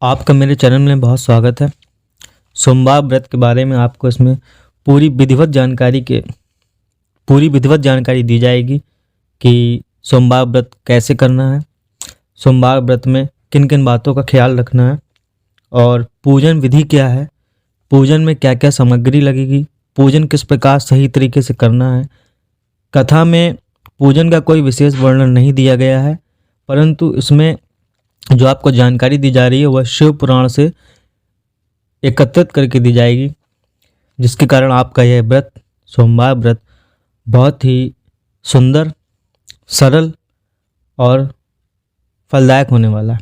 आपका मेरे चैनल में बहुत स्वागत है। सोमवार व्रत के बारे में आपको इसमें पूरी विधिवत जानकारी दी जाएगी कि सोमवार व्रत कैसे करना है, सोमवार व्रत में किन किन बातों का ख्याल रखना है और पूजन विधि क्या है, पूजन में क्या क्या सामग्री लगेगी, पूजन किस प्रकार सही तरीके से करना है। कथा में पूजन का कोई विशेष वर्णन नहीं दिया गया है, परंतु इसमें जो आपको जानकारी दी जा रही है वह शिव पुराण से एकत्रित करके दी जाएगी, जिसके कारण आपका यह व्रत, सोमवार व्रत, बहुत ही सुंदर, सरल और फलदायक होने वाला है।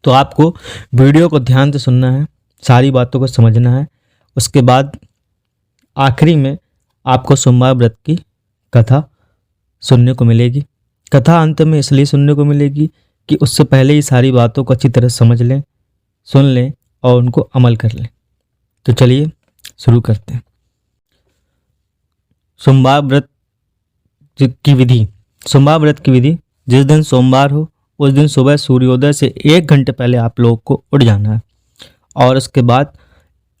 तो आपको वीडियो को ध्यान से सुनना है, सारी बातों को समझना है। उसके बाद आखिरी में आपको सोमवार व्रत की कथा सुनने को मिलेगी। कथा अंत में इसलिए सुनने को मिलेगी कि उससे पहले ही सारी बातों को अच्छी तरह समझ लें, सुन लें और उनको अमल कर लें। तो चलिए शुरू करते हैं। सोमवार व्रत की विधि। सोमवार व्रत की विधि, जिस दिन सोमवार हो उस दिन सुबह सूर्योदय से 1 घंटे पहले आप लोगों को उठ जाना है और उसके बाद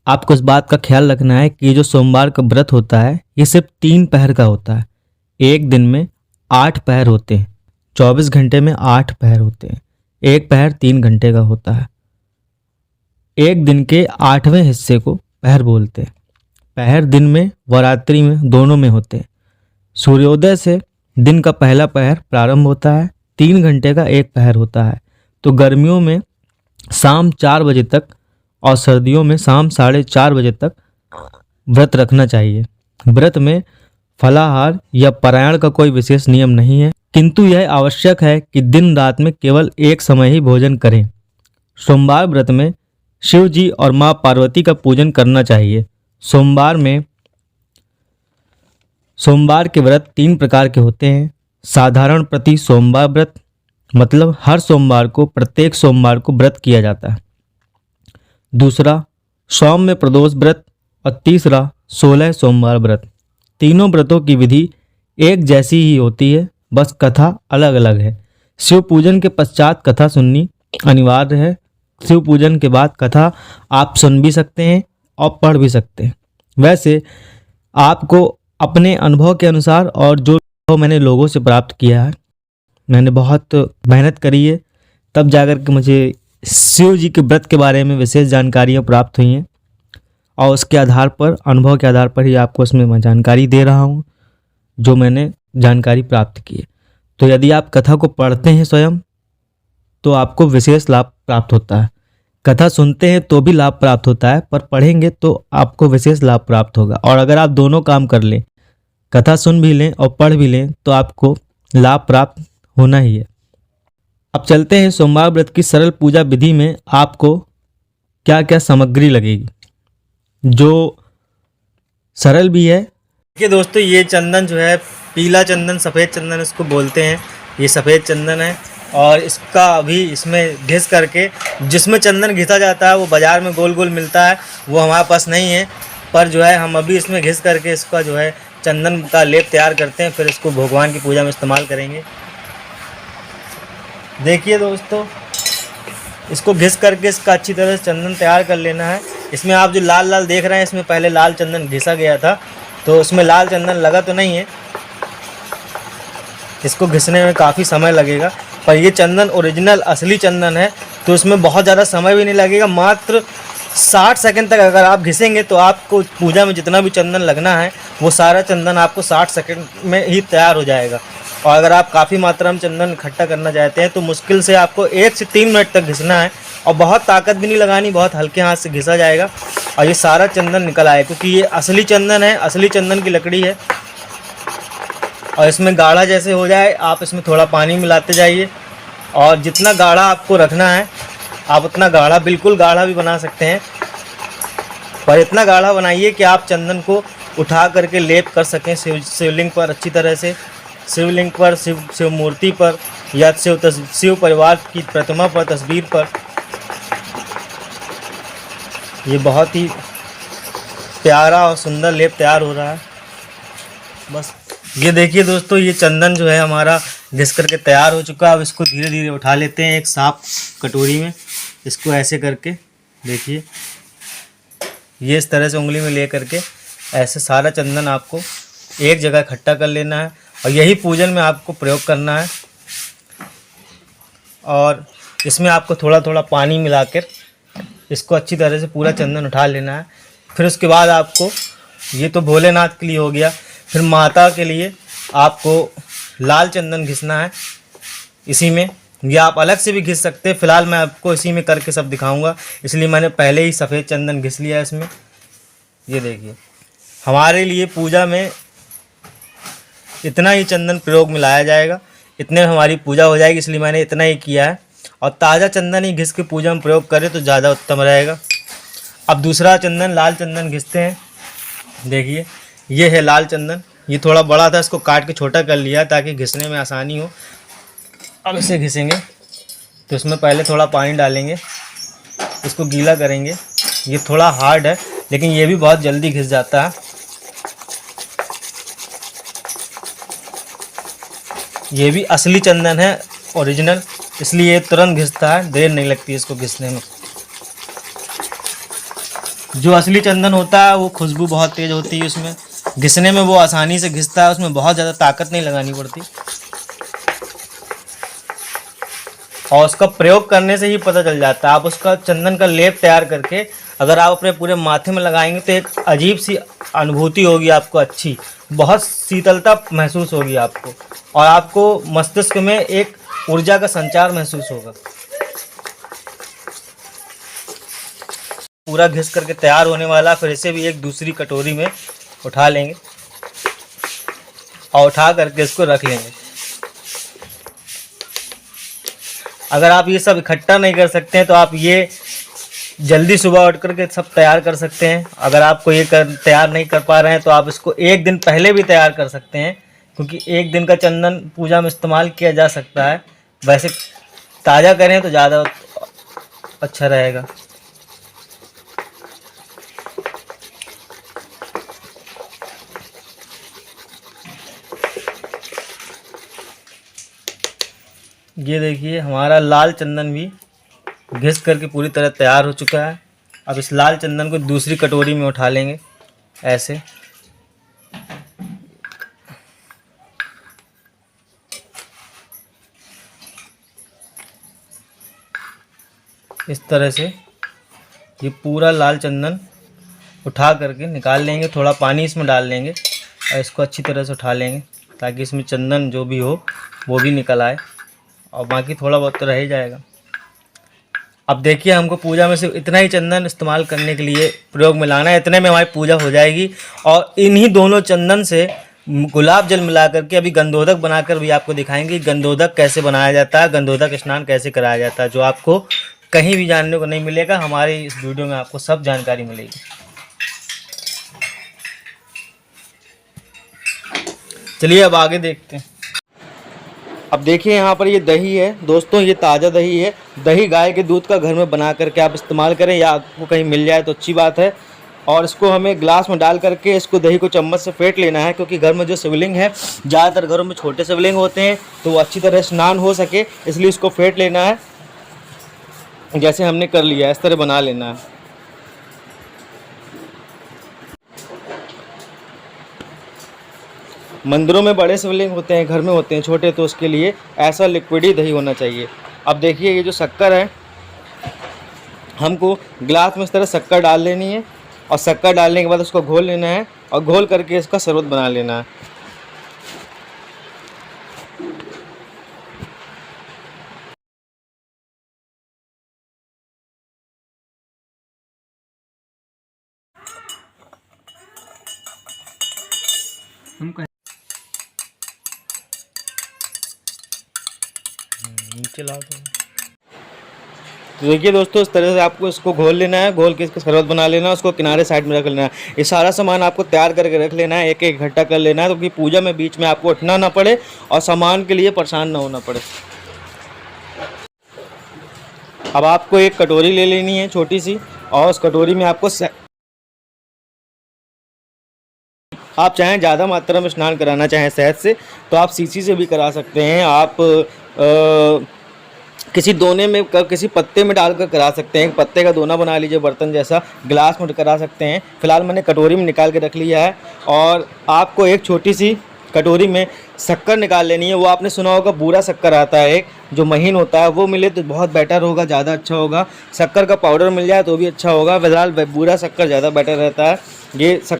आपको इस बात का ख्याल रखना है कि जो सोमवार का व्रत होता है ये सिर्फ 3 पहर का होता है। एक दिन में 8 पहर होते हैं, 24 घंटे में 8 पहर होते हैं। एक पहर 3 घंटे का होता है। एक दिन के 8वें हिस्से को पहर बोलते हैं। पहर दिन में व रात्रि में दोनों में होते हैं। सूर्योदय से दिन का पहला पहर प्रारंभ होता है, 3 घंटे का एक पहर होता है। तो गर्मियों में शाम 4 बजे तक और सर्दियों में शाम 4:30 बजे तक व्रत रखना चाहिए। व्रत में फलाहार या पारायण का कोई विशेष नियम नहीं है, किंतु यह आवश्यक है कि दिन रात में केवल एक समय ही भोजन करें। सोमवार व्रत में शिव जी और माँ पार्वती का पूजन करना चाहिए। सोमवार के व्रत 3 प्रकार के होते हैं। साधारण प्रति सोमवार व्रत, मतलब हर सोमवार को, प्रत्येक सोमवार को व्रत किया जाता है। दूसरा सौम्य प्रदोष व्रत और तीसरा 16 सोमवार व्रत। तीनों व्रतों की विधि एक जैसी ही होती है, बस कथा अलग अलग है। शिव पूजन के पश्चात कथा सुननी अनिवार्य है। शिव पूजन के बाद कथा आप सुन भी सकते हैं और पढ़ भी सकते हैं। वैसे आपको अपने अनुभव के अनुसार और जो मैंने लोगों से प्राप्त किया है, मैंने बहुत मेहनत करी है, तब जाकर के मुझे शिव जी के व्रत के बारे में विशेष जानकारियाँ प्राप्त हुई हैं और उसके आधार पर, अनुभव के आधार पर ही आपको इसमें मैं जानकारी दे रहा हूँ जो मैंने जानकारी प्राप्त की है। तो यदि आप कथा को पढ़ते हैं स्वयं तो आपको विशेष लाभ प्राप्त होता है। कथा सुनते हैं तो भी लाभ प्राप्त होता है, पर पढ़ेंगे तो आपको विशेष लाभ प्राप्त होगा। और अगर आप दोनों काम कर लें, कथा सुन भी लें और पढ़ भी लें, तो आपको लाभ प्राप्त होना ही है। अब चलते हैं सोमवार व्रत की सरल पूजा विधि में आपको क्या क्या सामग्री लगेगी, जो सरल भी है। देखिए दोस्तों, ये चंदन जो है, पीला चंदन, सफ़ेद चंदन इसको बोलते हैं। ये सफ़ेद चंदन है और इसका अभी इसमें घिस करके, जिसमें चंदन घिसा जाता है वो बाज़ार में गोल गोल मिलता है, वो हमारे पास नहीं है। पर जो है हम अभी इसमें घिस करके इसका जो है चंदन का लेप तैयार करते हैं, फिर इसको भगवान की पूजा में इस्तेमाल करेंगे। देखिए दोस्तों, इसको घिस करके इसका अच्छी तरह से चंदन तैयार कर लेना है। इसमें आप जो लाल लाल देख रहे हैं, इसमें पहले लाल चंदन घिसा गया था, तो उसमें लाल चंदन लगा तो नहीं है। इसको घिसने में काफ़ी समय लगेगा, पर ये चंदन ओरिजिनल असली चंदन है, तो इसमें बहुत ज़्यादा समय भी नहीं लगेगा। मात्र 60 सेकंड तक अगर आप घिसेंगे तो आपको पूजा में जितना भी चंदन लगना है वो सारा चंदन आपको 60 सेकंड में ही तैयार हो जाएगा। और अगर आप काफ़ी मात्रा में चंदन इकट्ठा करना चाहते हैं तो मुश्किल से आपको 1 से 3 मिनट तक घिसना है और बहुत ताकत भी नहीं लगानी, बहुत हल्के हाथ से घिसा जाएगा और ये सारा चंदन निकल आए, क्योंकि ये असली चंदन है, असली चंदन की लकड़ी है। और इसमें गाढ़ा जैसे हो जाए, आप इसमें थोड़ा पानी मिलाते जाइए और जितना गाढ़ा आपको रखना है आप उतना गाढ़ा, बिल्कुल गाढ़ा भी बना सकते हैं, पर इतना गाढ़ा बनाइए कि आप चंदन को उठा करके लेप कर सकें शिवलिंग पर अच्छी तरह से। शिवलिंग पर, शिव मूर्ति पर या शिव परिवार की प्रतिमा पर, तस्वीर पर। ये बहुत ही प्यारा और सुंदर लेप तैयार हो रहा है। बस ये देखिए दोस्तों, ये चंदन जो है हमारा घिस करके तैयार हो चुका है। अब इसको धीरे धीरे उठा लेते हैं एक साफ कटोरी में। इसको ऐसे करके देखिए, ये इस तरह से उंगली में ले करके ऐसे सारा चंदन आपको एक जगह इकट्ठा कर लेना है और यही पूजन में आपको प्रयोग करना है। और इसमें आपको थोड़ा थोड़ा पानी मिलाकर इसको अच्छी तरह से पूरा चंदन उठा लेना है। फिर उसके बाद आपको, ये तो भोलेनाथ के लिए हो गया, फिर माता के लिए आपको लाल चंदन घिसना है इसी में, या आप अलग से भी घिस सकते हैं। फिलहाल मैं आपको इसी में करके सब दिखाऊंगा, इसलिए मैंने पहले ही सफ़ेद चंदन घिस लिया है इसमें। ये देखिए, हमारे लिए पूजा में इतना ही चंदन प्रयोग में लाया जाएगा, इतने में हमारी पूजा हो जाएगी, इसलिए मैंने इतना ही किया है। और ताज़ा चंदन ही घिस के पूजा में प्रयोग करें तो ज़्यादा उत्तम रहेगा। अब दूसरा चंदन, लाल चंदन घिसते हैं। देखिए, ये है लाल चंदन। ये थोड़ा बड़ा था, इसको काट के छोटा कर लिया ताकि घिसने में आसानी हो। अब इसे घिसेंगे तो इसमें पहले थोड़ा पानी डालेंगे, इसको गीला करेंगे। ये थोड़ा हार्ड है लेकिन ये भी बहुत जल्दी घिस जाता है। ये भी असली चंदन है, ओरिजिनल, इसलिए ये तुरंत घिसता है, देर नहीं लगती इसको घिसने में। जो असली चंदन होता है वो खुशबू बहुत तेज़ होती है, उसमें घिसने में वो आसानी से घिसता है, उसमें बहुत ज़्यादा ताकत नहीं लगानी पड़ती। और उसका प्रयोग करने से ही पता चल जाता है। आप उसका चंदन का लेप तैयार करके अगर आप अपने पूरे माथे में लगाएंगे तो एक अजीब सी अनुभूति होगी आपको, अच्छी, बहुत शीतलता महसूस होगी आपको, और आपको मस्तिष्क में एक ऊर्जा का संचार महसूस होगा। पूरा घिस करके तैयार होने वाला, फिर इसे भी एक दूसरी कटोरी में उठा लेंगे और उठा करके इसको रख लेंगे। अगर आप ये सब इकट्ठा नहीं कर सकते हैं तो आप ये जल्दी सुबह उठ करके सब तैयार कर सकते हैं। अगर आपको ये तैयार नहीं कर पा रहे हैं तो आप इसको एक दिन पहले भी तैयार कर सकते हैं, क्योंकि एक दिन का चंदन पूजा में इस्तेमाल किया जा सकता है। वैसे ताज़ा करें तो ज़्यादा अच्छा रहेगा। ये देखिए, हमारा लाल चंदन भी घिस करके पूरी तरह तैयार हो चुका है। अब इस लाल चंदन को दूसरी कटोरी में उठा लेंगे ऐसे। इस तरह से ये पूरा लाल चंदन उठा करके निकाल लेंगे। थोड़ा पानी इसमें डाल लेंगे और इसको अच्छी तरह से उठा लेंगे ताकि इसमें चंदन जो भी हो वो भी निकल आए, और बाकी थोड़ा बहुत तो रह ही जाएगा। अब देखिए, हमको पूजा में सिर्फ इतना ही चंदन इस्तेमाल करने के लिए प्रयोग में लाना है, इतने में हमारी पूजा हो जाएगी। और इन्हीं दोनों चंदन से गुलाब जल मिला करके अभी गंधोदक बनाकर भी आपको दिखाएंगे। गंधोदक कैसे बनाया जाता है, गंधोदक स्नान कैसे कराया जाता है, जो आपको कहीं भी जानने को नहीं मिलेगा। हमारे इस वीडियो में आपको सब जानकारी मिलेगी। चलिए अब आगे देखते हैं। अब देखिए, यहाँ पर ये दही है दोस्तों, ये ताज़ा दही है। दही गाय के दूध का घर में बना करके आप इस्तेमाल करें, या आपको कहीं मिल जाए तो अच्छी बात है। और इसको हमें ग्लास में डाल करके इसको दही को चम्मच से फेंट लेना है, क्योंकि घर में जो शिवलिंग है, ज़्यादातर घरों में छोटे शिवलिंग होते हैं, तो वो अच्छी तरह स्नान हो सके इसलिए इसको फेंट लेना है। जैसे हमने कर लिया इस तरह बना लेना है। मंदिरों में बड़े शिवलिंग होते हैं, घर में होते हैं छोटे, तो उसके लिए ऐसा लिक्विड ही दही होना चाहिए। अब देखिए, ये जो शक्कर है, हमको ग्लास में इस तरह शक्कर डाल लेनी है, और शक्कर डालने के बाद उसको घोल लेना है, और घोल करके इसका शरबत बना लेना है। नीचे लाओ तो देखिए दोस्तों, इस तरह से आपको इसको घोल लेना है, घोल के इसका शरबत बना लेना है, उसको किनारे साइड में रख लेना है। ये सारा सामान आपको तैयार करके रख लेना है, एक एक इकट्ठा कर लेना है, क्योंकि पूजा में बीच में आपको उठना ना पड़े और सामान के लिए परेशान ना होना पड़े। अब आपको एक कटोरी ले लेनी है छोटी सी, और उस कटोरी में आपको आप चाहें ज़्यादा मात्रा में स्नान कराना चाहें शहद से तो आप सीसी से भी करा सकते हैं। आप किसी दोने में किसी पत्ते में डालकर करा सकते हैं। पत्ते का दोना बना लीजिए बर्तन जैसा, गिलास में करा सकते हैं। फ़िलहाल मैंने कटोरी में निकाल के रख लिया है। और आपको एक छोटी सी कटोरी में शक्कर निकाल लेनी है। वो आपने सुना होगा बूरा शक्कर आता है एक, जो महीन होता है, वो मिले तो बहुत बेटर होगा, ज़्यादा अच्छा होगा। शक्कर का पाउडर मिल जाए तो भी अच्छा होगा। फिलहाल बूरा शक्कर ज़्यादा बेटर रहता है। ये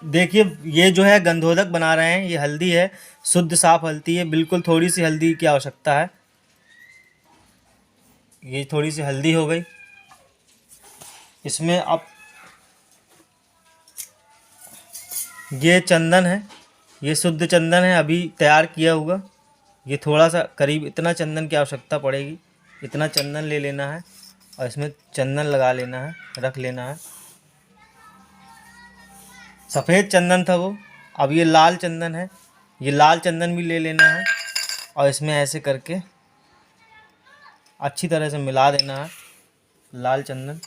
देखिए, ये जो है गंधोदक बना रहे हैं। ये हल्दी है, शुद्ध साफ हल्दी है, बिल्कुल थोड़ी सी हल्दी की आवश्यकता है। ये थोड़ी सी हल्दी हो गई। इसमें अब ये चंदन है, ये शुद्ध चंदन है, अभी तैयार किया हुआ। ये थोड़ा सा करीब इतना चंदन की आवश्यकता पड़ेगी। इतना चंदन ले लेना है और इसमें चंदन लगा लेना है, रख लेना है। सफ़ेद चंदन था वो, अब ये लाल चंदन है। ये लाल चंदन भी ले लेना है और इसमें ऐसे करके अच्छी तरह से मिला देना है लाल चंदन।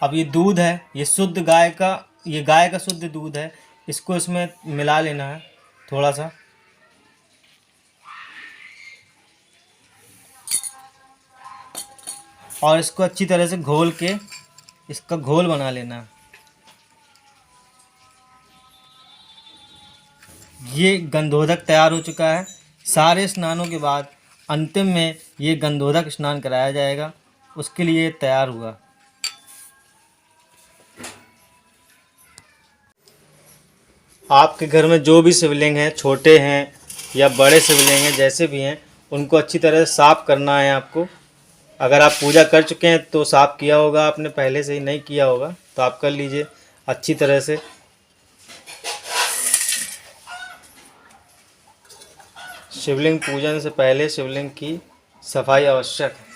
अब ये दूध है, ये शुद्ध गाय का शुद्ध दूध है। इसको इसमें मिला लेना है थोड़ा सा। और इसको अच्छी तरह से घोल के इसका घोल बना लेना है। ये गंधोदक तैयार हो चुका है। सारे स्नानों के बाद अंतिम में ये गंधोदक स्नान कराया जाएगा, उसके लिए तैयार हुआ। आपके घर में जो भी शिवलिंग हैं, छोटे हैं या बड़े शिवलिंग हैं, जैसे भी हैं, उनको अच्छी तरह से साफ़ करना है आपको। अगर आप पूजा कर चुके हैं तो साफ़ किया होगा आपने, पहले से ही नहीं किया होगा तो आप कर लीजिए अच्छी तरह से। शिवलिंग पूजन से पहले शिवलिंग की सफाई आवश्यक है।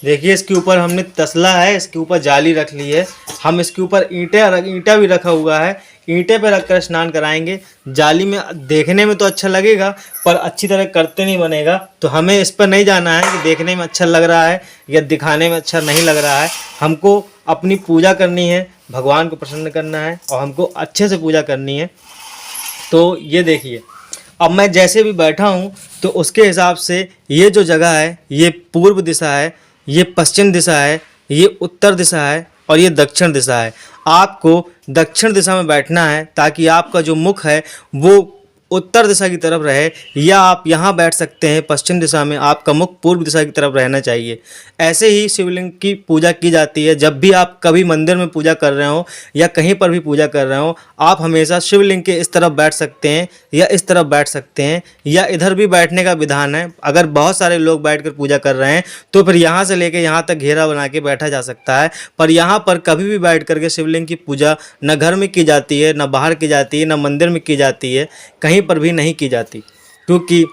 देखिए, इसके ऊपर हमने तसला है, इसके ऊपर जाली रख ली है। हम इसके ऊपर ईंटा भी रखा हुआ है। ईंटे पे रखकर स्नान कराएंगे। जाली में देखने में तो अच्छा लगेगा पर अच्छी तरह करते नहीं बनेगा। तो हमें इस पर नहीं जाना है कि देखने में अच्छा लग रहा है या दिखाने में अच्छा नहीं लग रहा है। हमको अपनी पूजा करनी है, भगवान को प्रसन्न करना है और हमको अच्छे से पूजा करनी है। तो ये देखिए, अब मैं जैसे भी बैठा हूँ तो उसके हिसाब से ये जो जगह है, ये पूर्व दिशा है, ये पश्चिम दिशा है, ये उत्तर दिशा है और ये दक्षिण दिशा है। आपको दक्षिण दिशा में बैठना है ताकि आपका जो मुख है वो उत्तर दिशा की तरफ रहे, या आप यहाँ बैठ सकते हैं पश्चिम दिशा में, आपका मुख पूर्व दिशा की तरफ रहना चाहिए। ऐसे ही शिवलिंग की पूजा की जाती है। जब भी आप कभी मंदिर में पूजा कर रहे हो या कहीं पर भी पूजा कर रहे हो, आप हमेशा शिवलिंग के इस तरफ बैठ सकते हैं या इस तरफ बैठ सकते हैं, या इधर भी बैठने का विधान है। अगर बहुत सारे लोग बैठकर पूजा कर रहे हैं तो फिर यहाँ से लेकर यहाँ तक घेरा बना के बैठा जा सकता है। पर यहाँ पर कभी भी बैठ करके शिवलिंग की पूजा न घर में की जाती है, न बाहर की जाती है, न मंदिर में की जाती है, कहीं पर भी नहीं की जाती, क्योंकि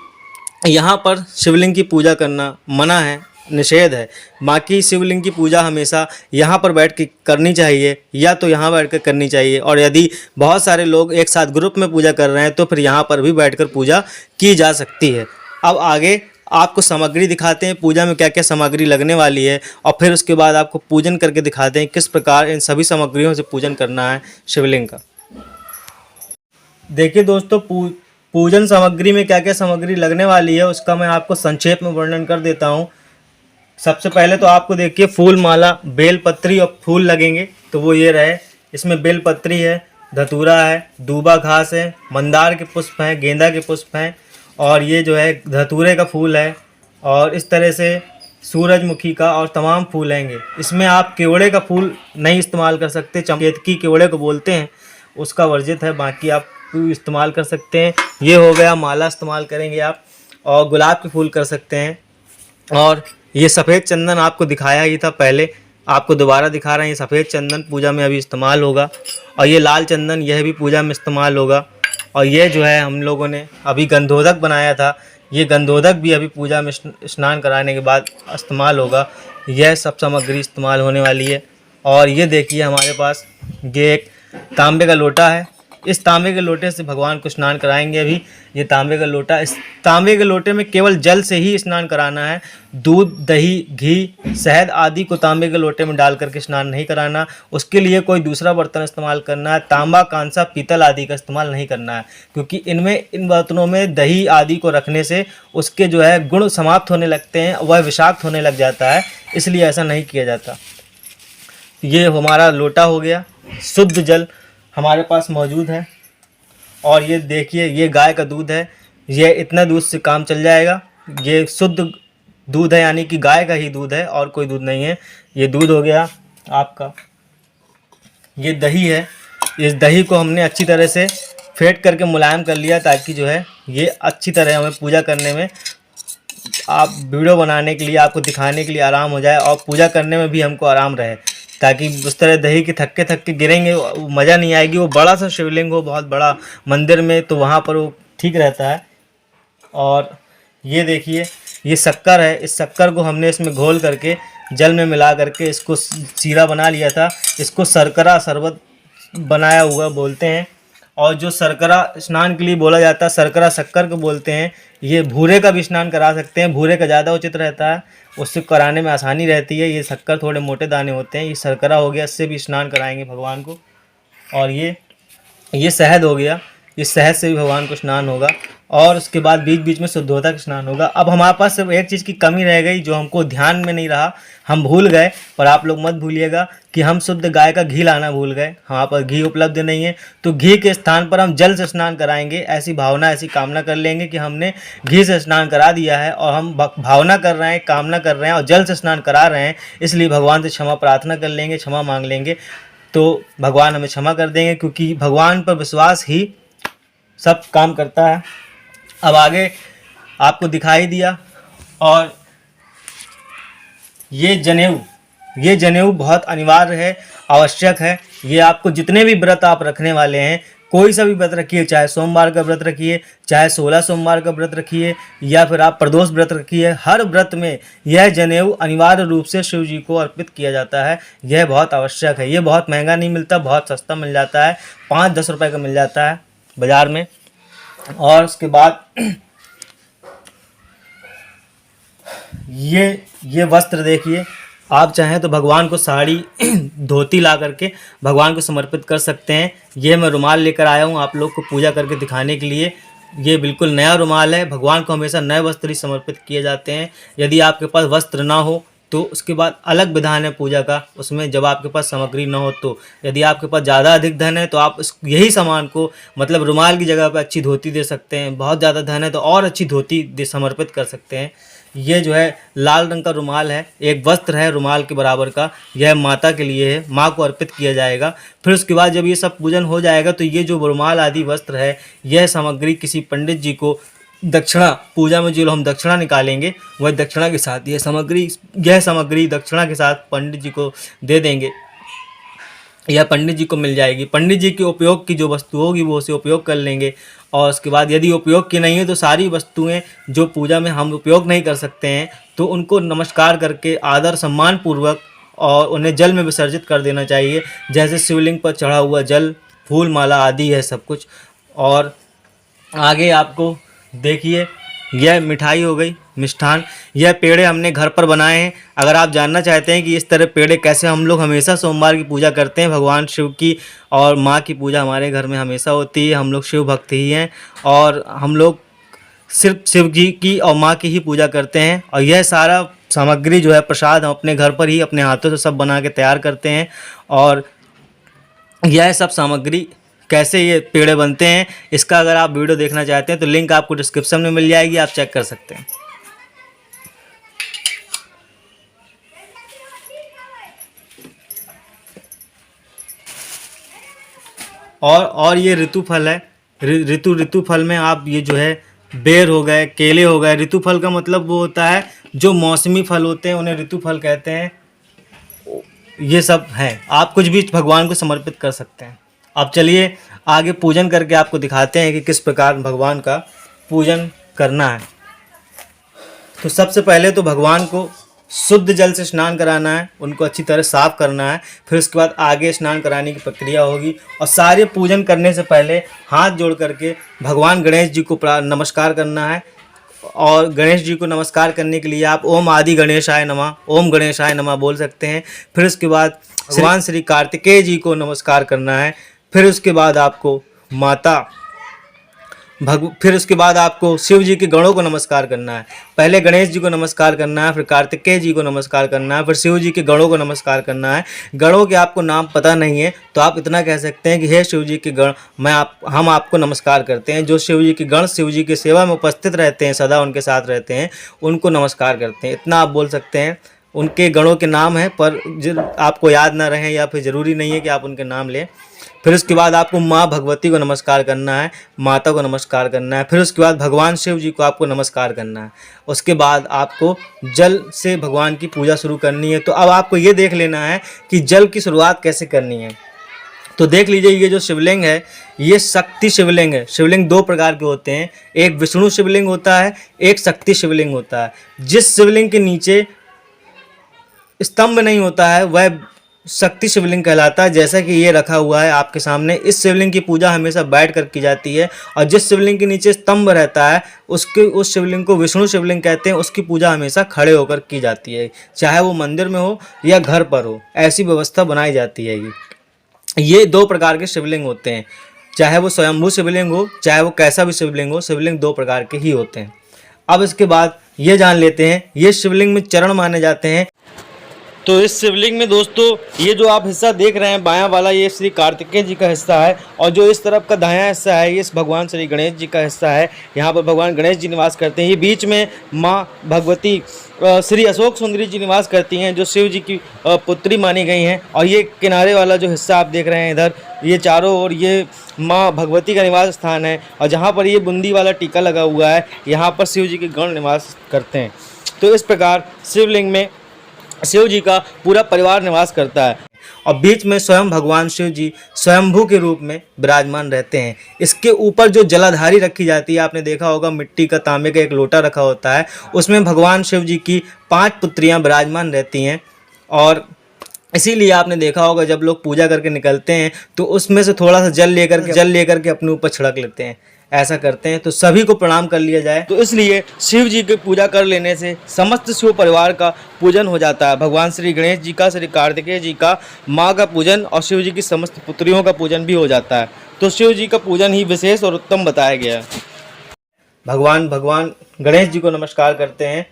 यहाँ पर शिवलिंग की पूजा करना मना है, निषेध है। बाकी शिवलिंग की पूजा हमेशा यहाँ पर बैठ के करनी चाहिए या तो यहाँ बैठ कर करनी चाहिए। और यदि बहुत सारे लोग एक साथ ग्रुप में पूजा कर रहे हैं तो फिर यहाँ पर भी बैठकर पूजा की जा सकती है। अब आगे आपको सामग्री दिखाते हैं, पूजा में क्या क्या सामग्री लगने वाली है, और फिर उसके बाद आपको पूजन करके दिखाते हैं किस प्रकार इन सभी सामग्रियों से पूजन करना है शिवलिंग का। देखिए दोस्तों, पूजन सामग्री में क्या क्या सामग्री लगने वाली है उसका मैं आपको संक्षेप में वर्णन कर देता हूँ। सबसे पहले तो आपको देखिए फूल माला, बेल पत्री और फूल लगेंगे। तो वो ये रहे, इसमें बेल पत्री है, धतूरा है, दूबा घास है, मंदार के पुष्प हैं, गेंदा के पुष्प हैं, और ये जो है धतूरे का फूल है, और इस तरह से सूरजमुखी का और तमाम फूल हैंगे। इसमें आप केवड़े का फूल नहीं इस्तेमाल कर सकते, केतकी केवड़े को बोलते हैं, उसका वर्जित है। बाकी आप इस्तेमाल कर सकते हैं। ये हो गया, माला इस्तेमाल करेंगे आप, और गुलाब के फूल कर सकते हैं। और ये सफ़ेद चंदन आपको दिखाया ही था पहले, आपको दोबारा दिखा रहे हैं। ये सफ़ेद चंदन पूजा में अभी इस्तेमाल होगा, और ये लाल चंदन यह भी पूजा में इस्तेमाल होगा। और ये जो है हम लोगों ने अभी गंधोदक बनाया था, ये गंधोदक भी अभी पूजा में स्नान कराने के बाद इस्तेमाल होगा। यह सब सामग्री इस्तेमाल होने वाली है। और ये देखिए हमारे पास ये एक तांबे का लोटा है। इस तांबे के लोटे से भगवान को स्नान कराएंगे। अभी ये तांबे का लोटा, इस तांबे के लोटे में केवल जल से ही स्नान कराना है। दूध, दही, घी, शहद आदि को तांबे के लोटे में डाल करके स्नान नहीं कराना। उसके लिए कोई दूसरा बर्तन इस्तेमाल करना है। तांबा, कांसा, पीतल आदि का इस्तेमाल नहीं करना है, क्योंकि इन बर्तनों में दही आदि को रखने से उसके जो है गुण समाप्त होने लगते हैं, वह विषाक्त होने लग जाता है, इसलिए ऐसा नहीं किया जाता। ये हमारा लोटा हो गया। शुद्ध जल हमारे पास मौजूद है। और ये देखिए, ये गाय का दूध है। ये इतना दूध से काम चल जाएगा। ये शुद्ध दूध है, यानी कि गाय का ही दूध है और कोई दूध नहीं है। ये दूध हो गया आपका। ये दही है। इस दही को हमने अच्छी तरह से फेंट करके मुलायम कर लिया, ताकि जो है ये अच्छी तरह हमें पूजा करने में, आप वीडियो बनाने के लिए, आपको दिखाने के लिए आराम हो जाए और पूजा करने में भी हमको आराम रहे। ताकि उस तरह दही के थक्के थक्के गिरेंगे, मज़ा नहीं आएगी। वो बड़ा सा शिवलिंग हो, बहुत बड़ा मंदिर में, तो वहाँ पर वो ठीक रहता है। और ये देखिए, ये शक्कर है। इस शक्कर को हमने इसमें घोल करके जल में मिला करके इसको सीरा बना लिया था। इसको शर्करा शरबत बनाया हुआ बोलते हैं। और जो शर्करा स्नान के लिए बोला जाता है, शर्करा शक्कर को बोलते हैं। ये भूरे का भी स्नान करा सकते हैं, भूरे का ज़्यादा उचित रहता है, उससे कराने में आसानी रहती है। ये शक्कर थोड़े मोटे दाने होते हैं। ये शर्करा हो गया, इससे भी स्नान कराएंगे भगवान को। और ये शहद हो गया, इस शहद से भी भगवान को स्नान होगा। और उसके बाद बीच बीच में शुद्धोदक स्नान होगा। अब हमारे पास सिर्फ एक चीज़ की कमी रह गई, जो हमको ध्यान में नहीं रहा, हम भूल गए। पर आप लोग मत भूलिएगा कि हम शुद्ध गाय का घी लाना भूल गए। हमारे पास घी उपलब्ध नहीं है, तो घी के स्थान पर हम जल से स्नान कराएंगे। ऐसी भावना, ऐसी कामना कर लेंगे कि हमने घी से स्नान करा दिया है, और हम भावना कर रहे हैं, कामना कर रहे हैं और जल से स्नान करा रहे हैं। इसलिए भगवान से क्षमा प्रार्थना कर लेंगे, क्षमा मांग लेंगे, तो भगवान हमें क्षमा कर देंगे, क्योंकि भगवान पर विश्वास ही सब काम करता है। अब आगे आपको दिखाई दिया। और ये जनेऊ बहुत अनिवार्य है, आवश्यक है। ये आपको जितने भी व्रत आप रखने वाले हैं, कोई सा भी व्रत रखिए, चाहे सोमवार का व्रत रखिए, चाहे 16 सोमवार का व्रत रखिए, या फिर आप प्रदोष व्रत रखिए, हर व्रत में यह जनेऊ अनिवार्य रूप से शिव जी को अर्पित किया जाता है। यह बहुत आवश्यक है। ये बहुत महंगा नहीं मिलता, बहुत सस्ता मिल जाता है, 5-10 रुपये का मिल जाता है बाज़ार में। और उसके बाद ये वस्त्र देखिए, आप चाहें तो भगवान को साड़ी धोती ला करके भगवान को समर्पित कर सकते हैं। ये मैं रुमाल लेकर आया हूँ आप लोग को पूजा करके दिखाने के लिए। ये बिल्कुल नया रुमाल है। भगवान को हमेशा नए वस्त्र ही समर्पित किए जाते हैं। यदि आपके पास वस्त्र ना हो तो उसके बाद अलग विधान है पूजा का, उसमें जब आपके पास सामग्री न हो तो। यदि आपके पास ज़्यादा अधिक धन है तो आप यही सामान को, मतलब रुमाल की जगह पर अच्छी धोती दे सकते हैं। बहुत ज़्यादा धन है तो और अच्छी धोती समर्पित कर सकते हैं। ये जो है लाल रंग का रुमाल है, एक वस्त्र है रुमाल के बराबर का। यह माता के लिए है, माँ को अर्पित किया जाएगा। फिर उसके बाद जब ये सब पूजन हो जाएगा तो ये जो रुमाल आदि वस्त्र है, यह सामग्री किसी पंडित जी को दक्षिणा, पूजा में जो हम दक्षिणा निकालेंगे वह दक्षिणा के साथ यह सामग्री दक्षिणा के साथ पंडित जी को दे देंगे, या पंडित जी को मिल जाएगी। पंडित जी के उपयोग की जो वस्तु होगी वो उसे उपयोग कर लेंगे। और उसके बाद यदि उपयोग की नहीं है तो सारी वस्तुएं जो पूजा में हम उपयोग नहीं कर सकते हैं तो उनको नमस्कार करके आदर सम्मान पूर्वक और उन्हें जल में विसर्जित कर देना चाहिए। जैसे शिवलिंग पर चढ़ा हुआ जल, फूल माला आदि है सब कुछ। और आगे आपको देखिए, यह मिठाई हो गई, मिष्ठान। यह पेड़े हमने घर पर बनाए हैं। अगर आप जानना चाहते हैं कि इस तरह पेड़े कैसे, हम लोग हमेशा सोमवार की पूजा करते हैं, भगवान शिव की और माँ की पूजा हमारे घर में हमेशा होती है। हम लोग शिव भक्त ही हैं और हम लोग सिर्फ शिव जी की और माँ की ही पूजा करते हैं। और यह सारा सामग्री जो है प्रसाद हम अपने घर पर ही अपने हाथों से सब बना के तैयार करते हैं। और यह सब सामग्री कैसे ये पेड़े बनते हैं, इसका अगर आप वीडियो देखना चाहते हैं तो लिंक आपको डिस्क्रिप्शन में मिल जाएगी, आप चेक कर सकते हैं। और ये ऋतु फल है। ऋतु फल में आप ये जो है बेर हो गए, केले हो गए। ऋतु फल का मतलब वो होता है जो मौसमी फल होते हैं, उन्हें ऋतु फल कहते हैं। ये सब है, आप कुछ भी भगवान को समर्पित कर सकते हैं। अब चलिए आगे पूजन करके आपको दिखाते हैं कि किस प्रकार भगवान का पूजन करना है। तो सबसे पहले तो भगवान को शुद्ध जल से स्नान कराना है, उनको अच्छी तरह साफ करना है। फिर उसके बाद आगे स्नान कराने की प्रक्रिया होगी। और सारे पूजन करने से पहले हाथ जोड़ करके भगवान गणेश जी को नमस्कार करना है। और गणेश जी को नमस्कार करने के लिए आप ओम आदि गणेशाय नमः, ओम गणेशाय नमः बोल सकते हैं। फिर उसके बाद भगवान श्री कार्तिकेय जी को नमस्कार करना है। फिर उसके बाद आपको फिर उसके बाद आपको शिव जी के गणों को नमस्कार करना है। पहले गणेश जी को नमस्कार करना है, फिर कार्तिकेय जी को नमस्कार करना है, फिर शिव जी के गणों को नमस्कार करना है। गणों के आपको नाम पता नहीं है तो आप इतना कह सकते हैं कि हे शिव जी के गण, हम आपको नमस्कार करते हैं। जो शिव जी के गण शिव जी की सेवा में उपस्थित रहते हैं, सदा उनके साथ रहते हैं, उनको नमस्कार करते हैं। इतना आप बोल सकते हैं। उनके गणों के नाम हैं, पर आपको याद ना रहें या फिर ज़रूरी नहीं है कि आप उनके नाम लें। फिर उसके बाद आपको माँ भगवती को नमस्कार करना है, माता को नमस्कार करना है। फिर उसके बाद भगवान शिव जी को आपको नमस्कार करना है। उसके बाद आपको जल से भगवान की पूजा शुरू करनी है। तो अब आपको ये देख लेना है कि जल की शुरुआत कैसे करनी है। तो देख लीजिए, ये जो शिवलिंग है ये शक्ति शिवलिंग है। शिवलिंग दो प्रकार के होते हैं, एक विष्णु शिवलिंग होता है, एक शक्ति शिवलिंग होता है। जिस शिवलिंग के नीचे स्तंभ नहीं होता है वह शक्ति शिवलिंग कहलाता है। जैसा कि ये रखा हुआ है आपके सामने, इस शिवलिंग की पूजा हमेशा बैठ कर की जाती है। और जिस शिवलिंग के नीचे स्तंभ रहता है उस शिवलिंग को विष्णु शिवलिंग कहते हैं। उसकी पूजा हमेशा खड़े होकर की जाती है, चाहे वो मंदिर में हो या घर पर हो, ऐसी व्यवस्था बनाई जाती है। ये दो प्रकार के शिवलिंग होते हैं, चाहे वो स्वयंभू शिवलिंग हो, चाहे वो कैसा भी शिवलिंग हो, शिवलिंग दो प्रकार के ही होते हैं। अब इसके बाद ये जान लेते हैं, ये शिवलिंग में चरण माने जाते हैं। तो इस शिवलिंग में दोस्तों ये जो आप हिस्सा देख रहे हैं बायां वाला, ये श्री कार्तिकेय जी का हिस्सा है। और जो इस तरफ का दायां हिस्सा है ये इस भगवान श्री गणेश जी का हिस्सा है। यहाँ पर भगवान गणेश जी निवास करते हैं। ये बीच में माँ भगवती श्री अशोक सुंदरी जी निवास करती हैं, जो शिव जी की पुत्री मानी गई हैं। और ये किनारे वाला जो हिस्सा आप देख रहे हैं इधर, ये चारों ओर ये माँ भगवती का निवास स्थान है। और जहाँ पर ये बूंदी वाला टीका लगा हुआ है, यहाँ पर शिव जी के गण निवास करते हैं। तो इस प्रकार शिवलिंग में शिव जी का पूरा परिवार निवास करता है। और बीच में स्वयं भगवान शिव जी स्वयंभू के रूप में विराजमान रहते हैं। इसके ऊपर जो जलाधारी रखी जाती है, आपने देखा होगा मिट्टी का, तांबे का एक लोटा रखा होता है, उसमें भगवान शिव जी की 5 पुत्रियां विराजमान रहती हैं। और इसीलिए आपने देखा होगा जब लोग पूजा करके निकलते हैं तो उसमें से थोड़ा सा जल लेकर के अपने ऊपर छिड़क लेते हैं, ऐसा करते हैं। तो सभी को प्रणाम कर लिया जाए। तो इसलिए शिव जी की पूजा कर लेने से समस्त शिव परिवार का पूजन हो जाता है। भगवान श्री गणेश जी का, श्री कार्तिकेय जी का, माँ का पूजन और शिव जी की समस्त पुत्रियों का पूजन भी हो जाता है। तो शिव जी का पूजन ही विशेष और उत्तम बताया गया है। भगवान गणेश जी को नमस्कार करते हैं।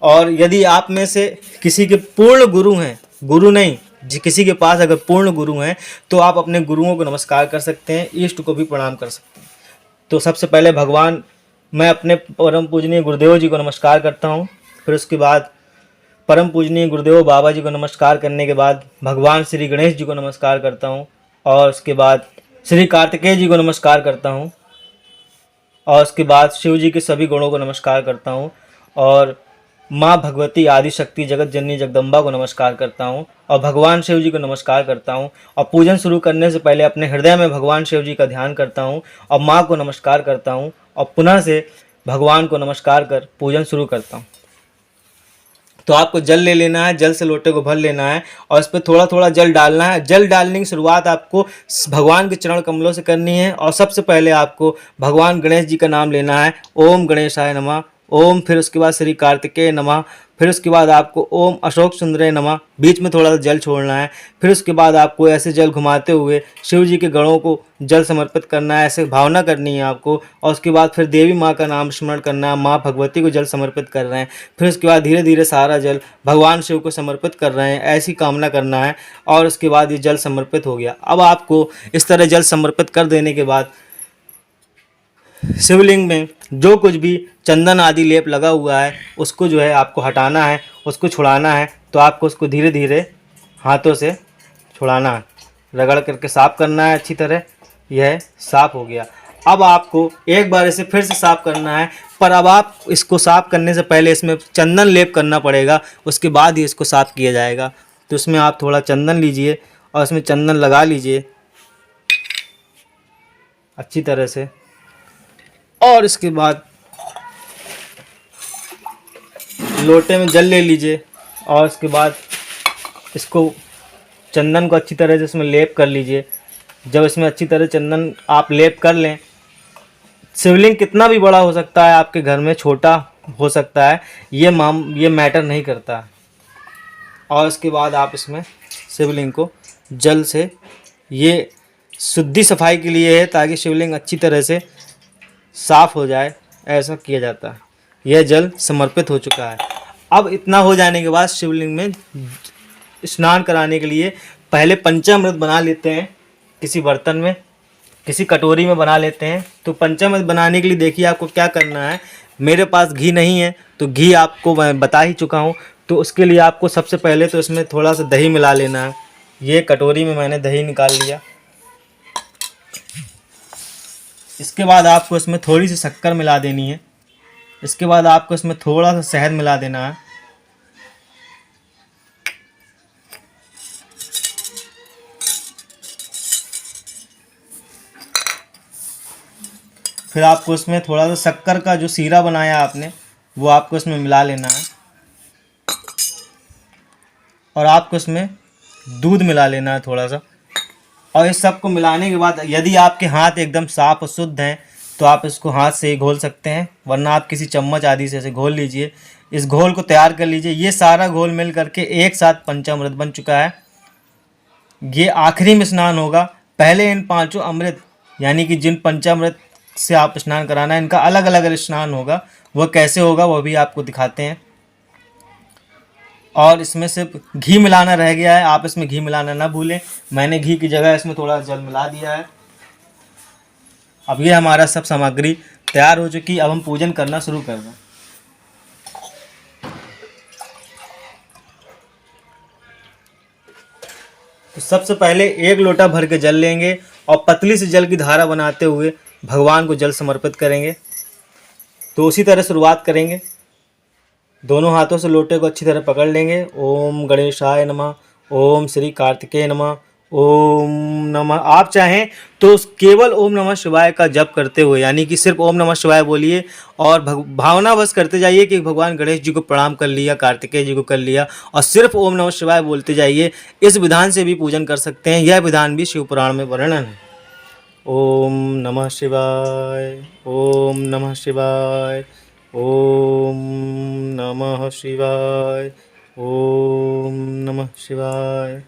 और यदि आप में से किसी के पूर्ण गुरु हैं, गुरु नहीं जी, किसी के पास अगर पूर्ण गुरु हैं तो आप अपने गुरुओं को नमस्कार कर सकते हैं, इष्ट को भी प्रणाम कर सकते हैं। तो सबसे पहले मैं अपने परम पूजनीय गुरुदेव जी को नमस्कार करता हूँ। फिर उसके बाद परम पूजनीय गुरुदेव बाबा जी को नमस्कार करने के बाद भगवान श्री गणेश जी को नमस्कार करता हूँ। और उसके बाद श्री कार्तिकेय जी को नमस्कार करता हूँ। और उसके बाद शिव जी के सभी गुणों को नमस्कार करता हूँ। और माँ भगवती आदि शक्ति जगत जननी जगदम्बा को नमस्कार करता हूँ। और भगवान शिव जी को नमस्कार करता हूँ। और पूजन शुरू करने से पहले अपने हृदय में भगवान शिव जी का ध्यान करता हूँ और माँ को नमस्कार करता हूँ। और पुनः से भगवान को नमस्कार कर पूजन शुरू करता हूँ। तो आपको जल ले लेना है, जल से लोटे को भर लेना है और इस पर थोड़ा थोड़ा जल डालना है। जल डालने की शुरुआत आपको भगवान के चरण कमलों से करनी है। और सबसे पहले आपको भगवान गणेश जी का नाम लेना है, ओम गणेशाय नमः, ओम। फिर उसके बाद श्री कार्तिकेय नमः। फिर उसके बाद आपको ओम अशोक सुंदरे नमः, बीच में थोड़ा सा जल छोड़ना है। फिर उसके बाद आपको ऐसे जल घुमाते हुए शिव जी के गणों को जल समर्पित करना है, ऐसे भावना करनी है आपको। और उसके बाद फिर देवी माँ का नाम स्मरण करना है, माँ भगवती को जल समर्पित कर रहे हैं। फिर उसके बाद धीरे धीरे सारा जल भगवान शिव को समर्पित कर रहे हैं, ऐसी कामना करना है। और उसके बाद ये जल समर्पित हो गया। अब आपको इस तरह जल समर्पित कर देने के बाद शिवलिंग में जो कुछ भी चंदन आदि लेप लगा हुआ है उसको जो है आपको हटाना है, उसको छुड़ाना है। तो आपको उसको धीरे धीरे हाथों से छुड़ाना है, रगड़ करके साफ़ करना है अच्छी तरह। यह साफ़ हो गया। अब आपको एक बार इसे फिर से साफ़ करना है, पर अब आप इसको साफ़ करने से पहले इसमें चंदन लेप करना पड़ेगा, उसके बाद ही इसको साफ़ किया जाएगा। तो इसमें आप थोड़ा चंदन लीजिए और इसमें चंदन लगा लीजिए अच्छी तरह से। और इसके बाद लोटे में जल ले लीजिए और उसके बाद इसको चंदन को अच्छी तरह से इसमें लेप कर लीजिए। जब इसमें अच्छी तरह चंदन आप लेप कर लें, शिवलिंग कितना भी बड़ा हो सकता है आपके घर में, छोटा हो सकता है, ये मैटर नहीं करता। और उसके बाद आप इसमें शिवलिंग को जल से, ये शुद्धि सफाई के लिए है ताकि शिवलिंग अच्छी तरह से साफ हो जाए, ऐसा किया जाता है। यह जल समर्पित हो चुका है। अब इतना हो जाने के बाद शिवलिंग में स्नान कराने के लिए पहले पंचामृत बना लेते हैं, किसी बर्तन में, किसी कटोरी में बना लेते हैं। तो पंचामृत बनाने के लिए देखिए आपको क्या करना है। मेरे पास घी नहीं है तो घी आपको मैं बता ही चुका हूँ। तो उसके लिए आपको सबसे पहले तो इसमें थोड़ा सा दही मिला लेना है। ये कटोरी में मैंने दही निकाल लिया। इसके बाद आपको इसमें थोड़ी सी शक्कर मिला देनी है। इसके बाद आपको इसमें थोड़ा सा शहद मिला देना है। फिर आपको इसमें थोड़ा सा शक्कर का जो सीरा बनाया आपने वो आपको इसमें मिला लेना है। और आपको इसमें दूध मिला लेना है थोड़ा सा। और इस सब को मिलाने के बाद यदि आपके हाथ एकदम साफ और शुद्ध हैं तो आप इसको हाथ से ही घोल सकते हैं, वरना आप किसी चम्मच आदि से इसे घोल लीजिए। इस घोल को तैयार कर लीजिए। ये सारा घोल मिल करके एक साथ पंचामृत बन चुका है। ये आखिरी में स्नान होगा। पहले इन पांचों अमृत यानी कि जिन पंचामृत से आप स्नान कराना है, इनका अलग अलग स्नान होगा। वह कैसे होगा वह भी आपको दिखाते हैं। और इसमें सिर्फ घी मिलाना रह गया है, आप इसमें घी मिलाना ना भूलें। मैंने घी की जगह इसमें थोड़ा जल मिला दिया है। अब ये हमारा सब सामग्री तैयार हो चुकी। अब हम पूजन करना शुरू कर दें। तो सबसे पहले एक लोटा भर के जल लेंगे और पतली सी जल की धारा बनाते हुए भगवान को जल समर्पित करेंगे। तो उसी तरह शुरुआत करेंगे। दोनों हाथों से लोटे को अच्छी तरह पकड़ लेंगे। ओम गणेशाय नमः, ओम श्री कार्तिकेय नमः, ओम नमः। आप चाहें तो केवल ओम नमः शिवाय का जप करते हुए, यानी कि सिर्फ ओम नमः शिवाय बोलिए और भावनावश करते जाइए कि भगवान गणेश जी को प्रणाम कर लिया, कार्तिकेय जी को कर लिया, और सिर्फ ओम नमः शिवाय बोलते जाइए। इस विधान से भी पूजन कर सकते हैं। यह विधान भी शिव पुराण में वर्णन है। ओम नमः शिवाय, ओम नमः शिवाय, ओम नमः शिवाय, ओम नमः शिवाय।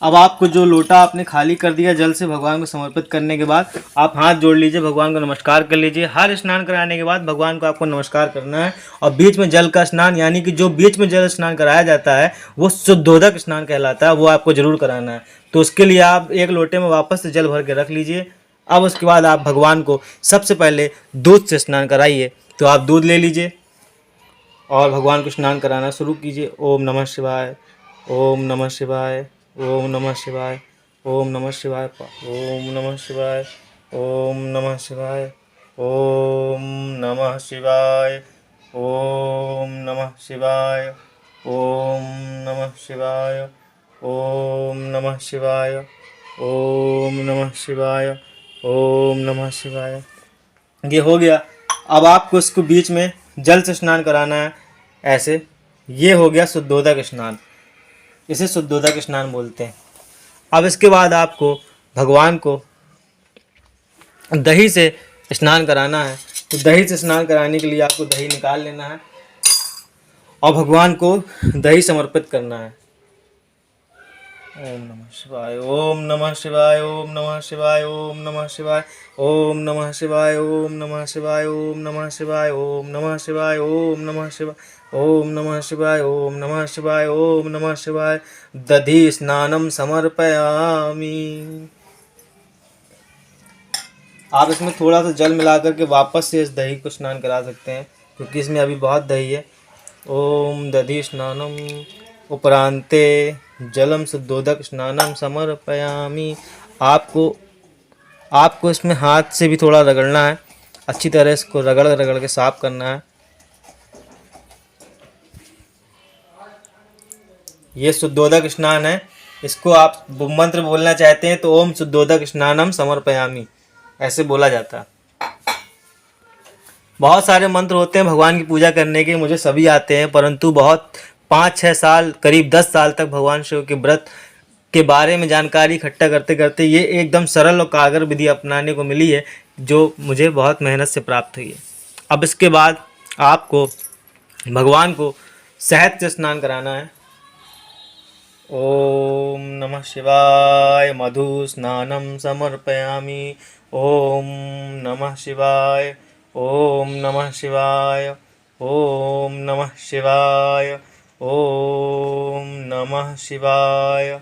अब आपको जो लोटा आपने खाली कर दिया जल से भगवान को समर्पित करने के बाद आप हाथ जोड़ लीजिए, भगवान को नमस्कार कर लीजिए। हर स्नान कराने के बाद भगवान को आपको नमस्कार करना है। और बीच में जल का स्नान, यानी कि जो बीच में जल स्नान कराया जाता है वो शुद्धोदक स्नान कहलाता है, वो आपको जरूर कराना है। तो उसके लिए आप एक लोटे में वापस से जल भर के रख लीजिए। अब उसके बाद आप भगवान को सबसे पहले दूध से स्नान कराइए। तो आप दूध ले लीजिए और भगवान को स्नान कराना शुरू कीजिए। ओम नमः शिवाय, ओम नमः शिवाय, ओम नमः शिवाय, ओम नमः शिवाय, ओम नमः शिवाय, ओम नमः शिवाय, ओम नमः शिवाय, ओम नमः शिवाय, ओम नमः शिवाय, ओम नमः शिवाय, ओम नमः शिवाय, ओम नमः शिवाय। ये हो गया। अब आपको इसको बीच में जल से स्नान कराना है ऐसे। ये हो गया शुद्धोदक स्नान, इसे शुद्धोदक स्नान बोलते हैं। अब इसके बाद आपको भगवान को दही से स्नान कराना है। तो दही से स्नान कराने के लिए आपको दही निकाल लेना है और भगवान को दही समर्पित करना है। ओम नमः शिवाय, ओम नमः शिवाय, ओम नमः शिवाय, ओम नमः शिवाय, ओम नमः शिवाय, ओम नमः शिवाय, ओम नमः शिवाय, ओम नमः शिवाय, ओम नमः शिवाय, ओम नमः शिवाय, ओम नमः शिवाय, ओम नमः शिवाय। दधि स्नानं समर्पयामि। आप इसमें थोड़ा सा जल मिला करके वापस से इस दही को स्नान करा सकते हैं, क्योंकि इसमें अभी बहुत दही है। ओम दधि स्नानम उपरांते जलम शुद्धोदक स्नानम समर्पयामि। आपको इसमें हाथ से भी थोड़ा रगड़ना है, अच्छी तरह इसको रगड़ रगड़ के साफ करना है। ये शुद्धोदक स्नान है। इसको आप मंत्र बोलना चाहते हैं तो ओम शुद्धोदक स्नानम समर्पयामि ऐसे बोला जाता है। बहुत सारे मंत्र होते हैं भगवान की पूजा करने के, मुझे सभी आते हैं, परंतु बहुत 5-6 साल करीब 10 साल तक भगवान शिव के व्रत के बारे में जानकारी इकट्ठा करते करते ये एकदम सरल और कारगर विधि अपनाने को मिली है, जो मुझे बहुत मेहनत से प्राप्त हुई है। अब इसके बाद आपको भगवान को शहद से स्नान कराना है। ओम नमः शिवाय मधु स्नानम समर्पयामि। ओम नमः शिवाय। ओम नमः शिवाय। ओम नमः शिवाय। ओम नमः शिवाय।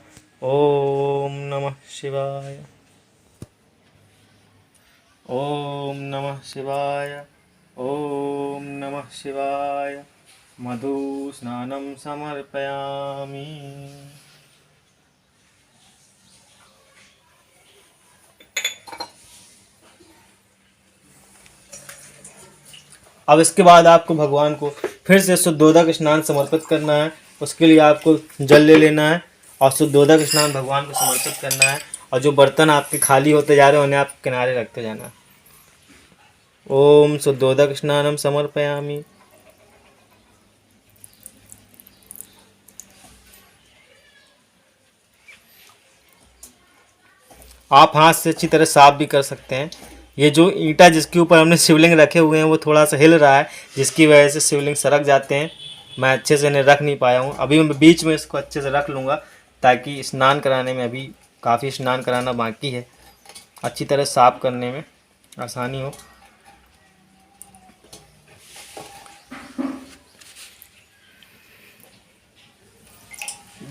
ओम नमः शिवाय। ओम नमः शिवाय। ओम नमः शिवाय। मधु स्नानं समर्पयामि। अब इसके बाद आपको भगवान को फिर से शुद्धोदक स्नान समर्पित करना है। उसके लिए आपको जल ले लेना है और शुद्धोदक स्नान भगवान को समर्पित करना है, और जो बर्तन आपके खाली होते जा रहे हैं उन्हें आप किनारे रखते जाना है। ओम शुद्धोदक स्नानम समर्पयामि। आप हाथ से अच्छी तरह साफ भी कर सकते हैं। ये जो ईंटा जिसके ऊपर हमने शिवलिंग रखे हुए हैं वो थोड़ा सा हिल रहा है, जिसकी वजह से शिवलिंग सरक जाते हैं। मैं अच्छे से इन्हें रख नहीं पाया हूँ। अभी मैं बीच में इसको अच्छे से रख लूँगा, ताकि स्नान कराने में अभी काफ़ी स्नान कराना बाकी है, अच्छी तरह साफ करने में आसानी हो।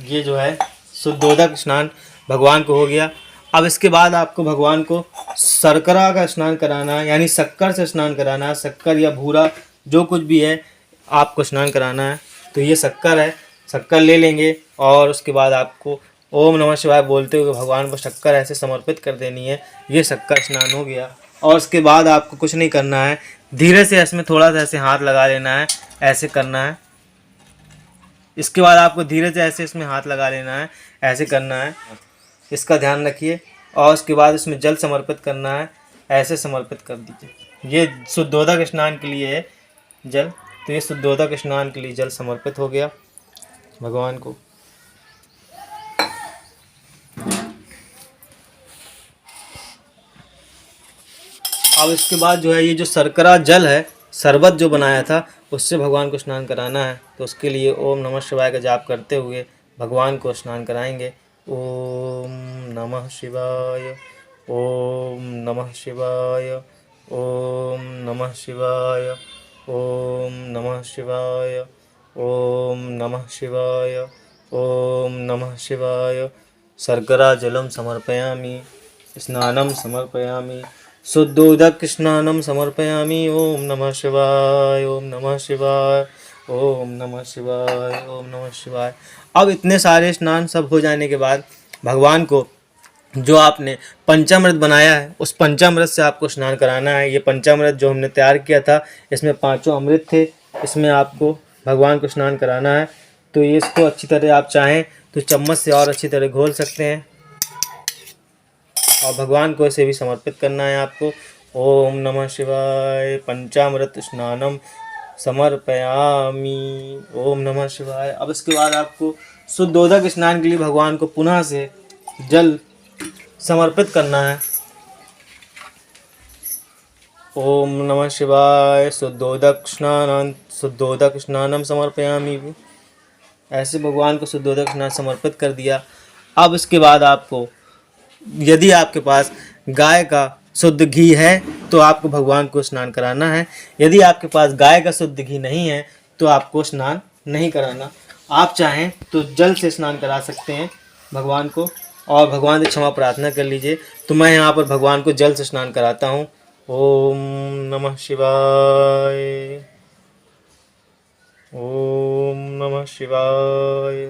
ये जो है शुद्धोदक स्नान भगवान को हो गया। अब इसके बाद आपको भगवान को शर्करा का स्नान कराना है, यानी शक्कर से स्नान कराना है। शक्कर या भूरा जो कुछ भी है आपको स्नान कराना है। तो ये शक्कर है, शक्कर ले लेंगे और उसके बाद आपको ओम नमः शिवाय बोलते हुए भगवान को शक्कर ऐसे समर्पित कर देनी है। ये शक्कर स्नान हो गया। और उसके बाद आपको कुछ नहीं करना है, धीरे से इसमें थोड़ा सा ऐसे हाथ लगा लेना है, ऐसे करना है। इसके बाद आपको धीरे से ऐसे इसमें हाथ लगा लेना है, ऐसे करना है, इसका ध्यान रखिए। और उसके बाद इसमें जल समर्पित करना है, ऐसे समर्पित कर दीजिए। ये शुद्धोदक स्नान के लिए है जल, तो ये शुद्धोदक स्नान के लिए जल समर्पित हो गया भगवान को। अब इसके बाद जो है ये जो शर्करा जल है, शरबत जो बनाया था, उससे भगवान को स्नान कराना है। तो उसके लिए ओम नमः शिवाय का जाप करते हुए भगवान को स्नान कराएंगे। ओम नमः शिवाय। ओम नमः शिवाय। ओम नमः शिवाय। ओम नमः शिवाय। ओम नमः शिवाय। ओम नमः शिवाय। शर्करा जलम समर्पयामि। स्नानं समर्पयामि। शुद्धोदक स्नानं समर्पयामि। ओम नमः शिवाय। ओम नमः शिवाय। ओम नमः शिवाय। ओम नमः शिवाय। अब इतने सारे स्नान सब हो जाने के बाद भगवान को जो आपने पंचामृत बनाया है उस पंचामृत से आपको स्नान कराना है। ये पंचामृत जो हमने तैयार किया था, इसमें 5 अमृत थे, इसमें आपको भगवान को स्नान कराना है। तो ये इसको अच्छी तरह आप चाहें तो चम्मच से और अच्छी तरह घोल सकते हैं, और भगवान को इसे भी समर्पित करना है आपको। ओम नमः शिवाय। पंचामृत स्नानम समर्पयामि। ओम नमः शिवाय। अब इसके बाद आपको शुद्धोदक स्नान के लिए भगवान को पुनः से जल समर्पित करना है। ओम नमः शिवाय। शुद्धोदक स्नानम समर्पयामि। ऐसे भगवान को शुद्धोदक स्नान समर्पित कर दिया। अब इसके बाद आपको, यदि आपके पास गाय का शुद्ध घी है तो आपको भगवान को स्नान कराना है। यदि आपके पास गाय का शुद्ध घी नहीं है तो आपको स्नान नहीं कराना। आप चाहें तो जल से स्नान करा सकते हैं भगवान को, और भगवान से क्षमा प्रार्थना कर लीजिए। तो मैं यहाँ पर भगवान को जल से स्नान कराता हूँ। ओम नमः शिवाय, ओम नमः शिवाय,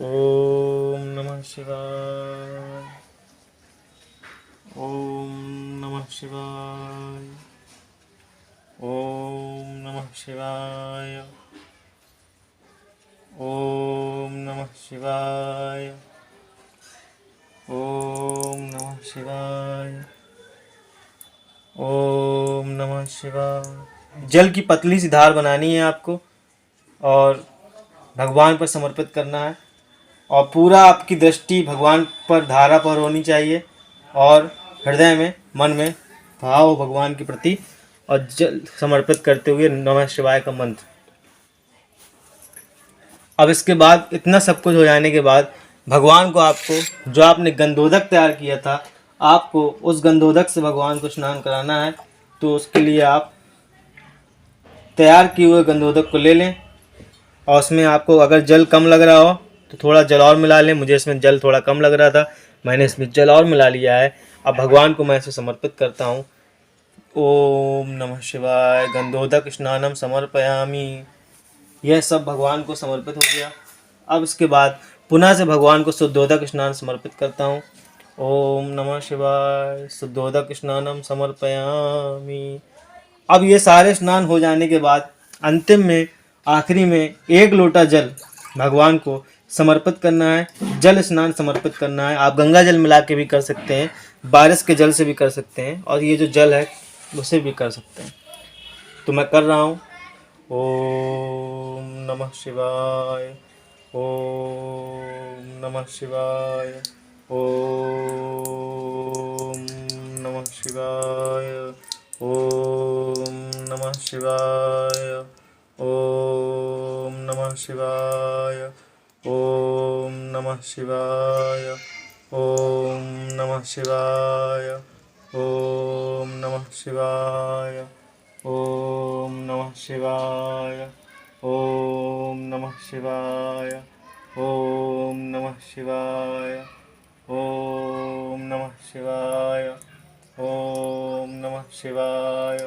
ओम नमः शिवाय, ओम नमः शिवाय, ओम नमः शिवाय, ओम नमः शिवाय, ओम नमः शिवाय, ओम नमः शिवाय। जल की पतली सी धार बनानी है आपको और भगवान पर समर्पित करना है और पूरा आपकी दृष्टि भगवान पर, धारा पर होनी चाहिए और हृदय में, मन में भाव हो भगवान के प्रति और जल समर्पित करते हुए नमः शिवाय का मंत्र। अब इसके बाद इतना सब कुछ हो जाने के बाद भगवान को, आपको जो आपने गंधोदक तैयार किया था, आपको उस गंधोदक से भगवान को स्नान कराना है। तो उसके लिए आप तैयार किए हुए गंधोदक को ले लें और उसमें आपको अगर जल कम लग रहा हो तो थोड़ा जल और मिला लें। मुझे इसमें जल थोड़ा कम लग रहा था, मैंने इसमें जल और मिला लिया है। अब भगवान को मैं इसे समर्पित करता हूँ। ओम नमः शिवाय, गंधोदक स्नानम समर्पयामि। यह सब भगवान को समर्पित हो गया। अब इसके बाद पुनः से भगवान को शुद्धोदक स्नान समर्पित करता हूँ। ओम नमः शिवाय, शुद्धोदक स्नानम समर्पयामि। अब ये सारे स्नान हो जाने के बाद अंतिम में, आखिरी में 1 लोटा जल भगवान को समर्पित करना है। जल स्नान समर्पित करना है। आप गंगा जल मिला के भी कर सकते हैं, बारिश के जल से भी कर सकते हैं और ये जो जल है उसे भी कर सकते हैं। तो मैं कर रहा हूँ। ओम नमः शिवाय, ओम नमः शिवाय, ओम नमः शिवाय, ओम नमः शिवाय, ओम नमः शिवाय, ओम नमः शिवाय, ओम नमः शिवाय, ओम नमः शिवाय, ओम नमः शिवाय, ओम नमः शिवाय, ओम नमः शिवाय, ओम नमः शिवाय, ओम नमः शिवाय,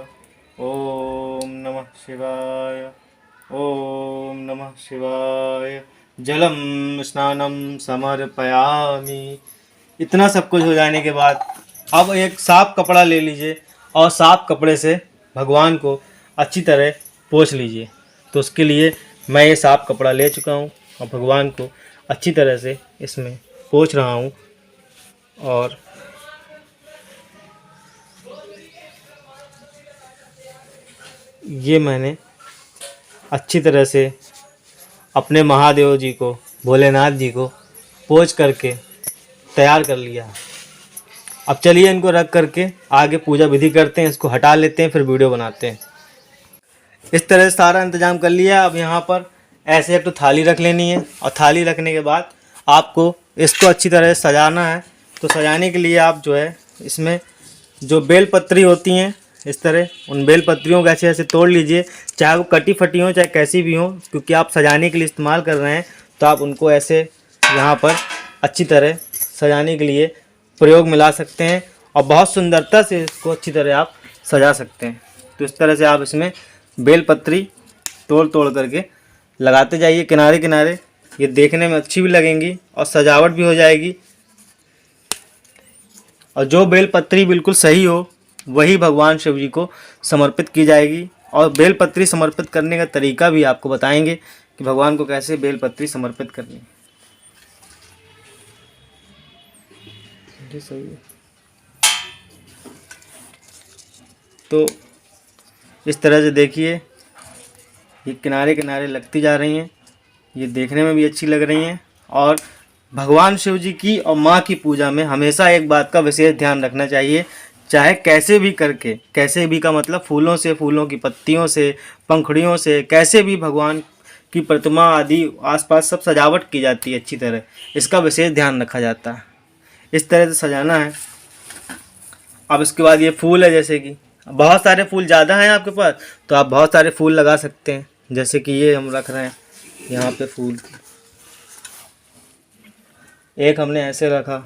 ओम नमः शिवाय, ओम नमः शिवाय। जलम स्नानम समर्पयामि। इतना सब कुछ हो जाने के बाद अब एक साफ कपड़ा ले लीजिए और साफ कपड़े से भगवान को अच्छी तरह पोंछ लीजिए। तो उसके लिए मैं ये साफ कपड़ा ले चुका हूँ और भगवान को अच्छी तरह से इसमें पोंछ रहा हूँ। और ये मैंने अच्छी तरह से अपने महादेव जी को, भोलेनाथ जी को पोंछ करके तैयार कर लिया। अब चलिए इनको रख करके आगे पूजा विधि करते हैं। इसको हटा लेते हैं, फिर वीडियो बनाते हैं। इस तरह से सारा इंतजाम कर लिया। अब यहाँ पर ऐसे एक तो थाली रख लेनी है और थाली रखने के बाद आपको इसको अच्छी तरह से सजाना है। तो सजाने के लिए आप जो है इसमें जो बेलपत्री होती हैं इस तरह, उन बेलपत्रियों को ऐसे ऐसे तोड़ लीजिए, चाहे वो कटी फटी हो चाहे कैसी भी हो, क्योंकि आप सजाने के लिए इस्तेमाल कर रहे हैं। तो आप उनको ऐसे यहाँ पर अच्छी तरह सजाने के लिए प्रयोग मिला सकते हैं और बहुत सुंदरता से इसको अच्छी तरह आप सजा सकते हैं। तो इस तरह से आप इसमें बेलपत्री तोड़ तोड़ करके लगाते जाइए किनारे किनारे। ये देखने में अच्छी भी लगेंगी और सजावट भी हो जाएगी। और जो बेलपत्री बिल्कुल सही हो वही भगवान शिव जी को समर्पित की जाएगी। और बेलपत्री समर्पित करने का तरीका भी आपको बताएंगे कि भगवान को कैसे बेलपत्री समर्पित करनी है। ये सही है। तो इस तरह से देखिए ये किनारे किनारे लगती जा रही हैं, ये देखने में भी अच्छी लग रही हैं। और भगवान शिव जी की और माँ की पूजा में हमेशा एक बात का विशेष ध्यान रखना चाहिए, चाहे कैसे भी करके, कैसे भी का मतलब फूलों से, फूलों की पत्तियों से, पंखुड़ियों से, कैसे भी भगवान की प्रतिमा आदि आसपास सब सजावट की जाती है अच्छी तरह, इसका विशेष ध्यान रखा जाता है। इस तरह से सजाना है। अब इसके बाद ये फूल है, जैसे कि बहुत सारे फूल ज़्यादा हैं आपके पास तो आप बहुत सारे फूल लगा सकते हैं। जैसे कि ये हम रख रहे हैं यहाँ पे फूल। एक हमने ऐसे रखा,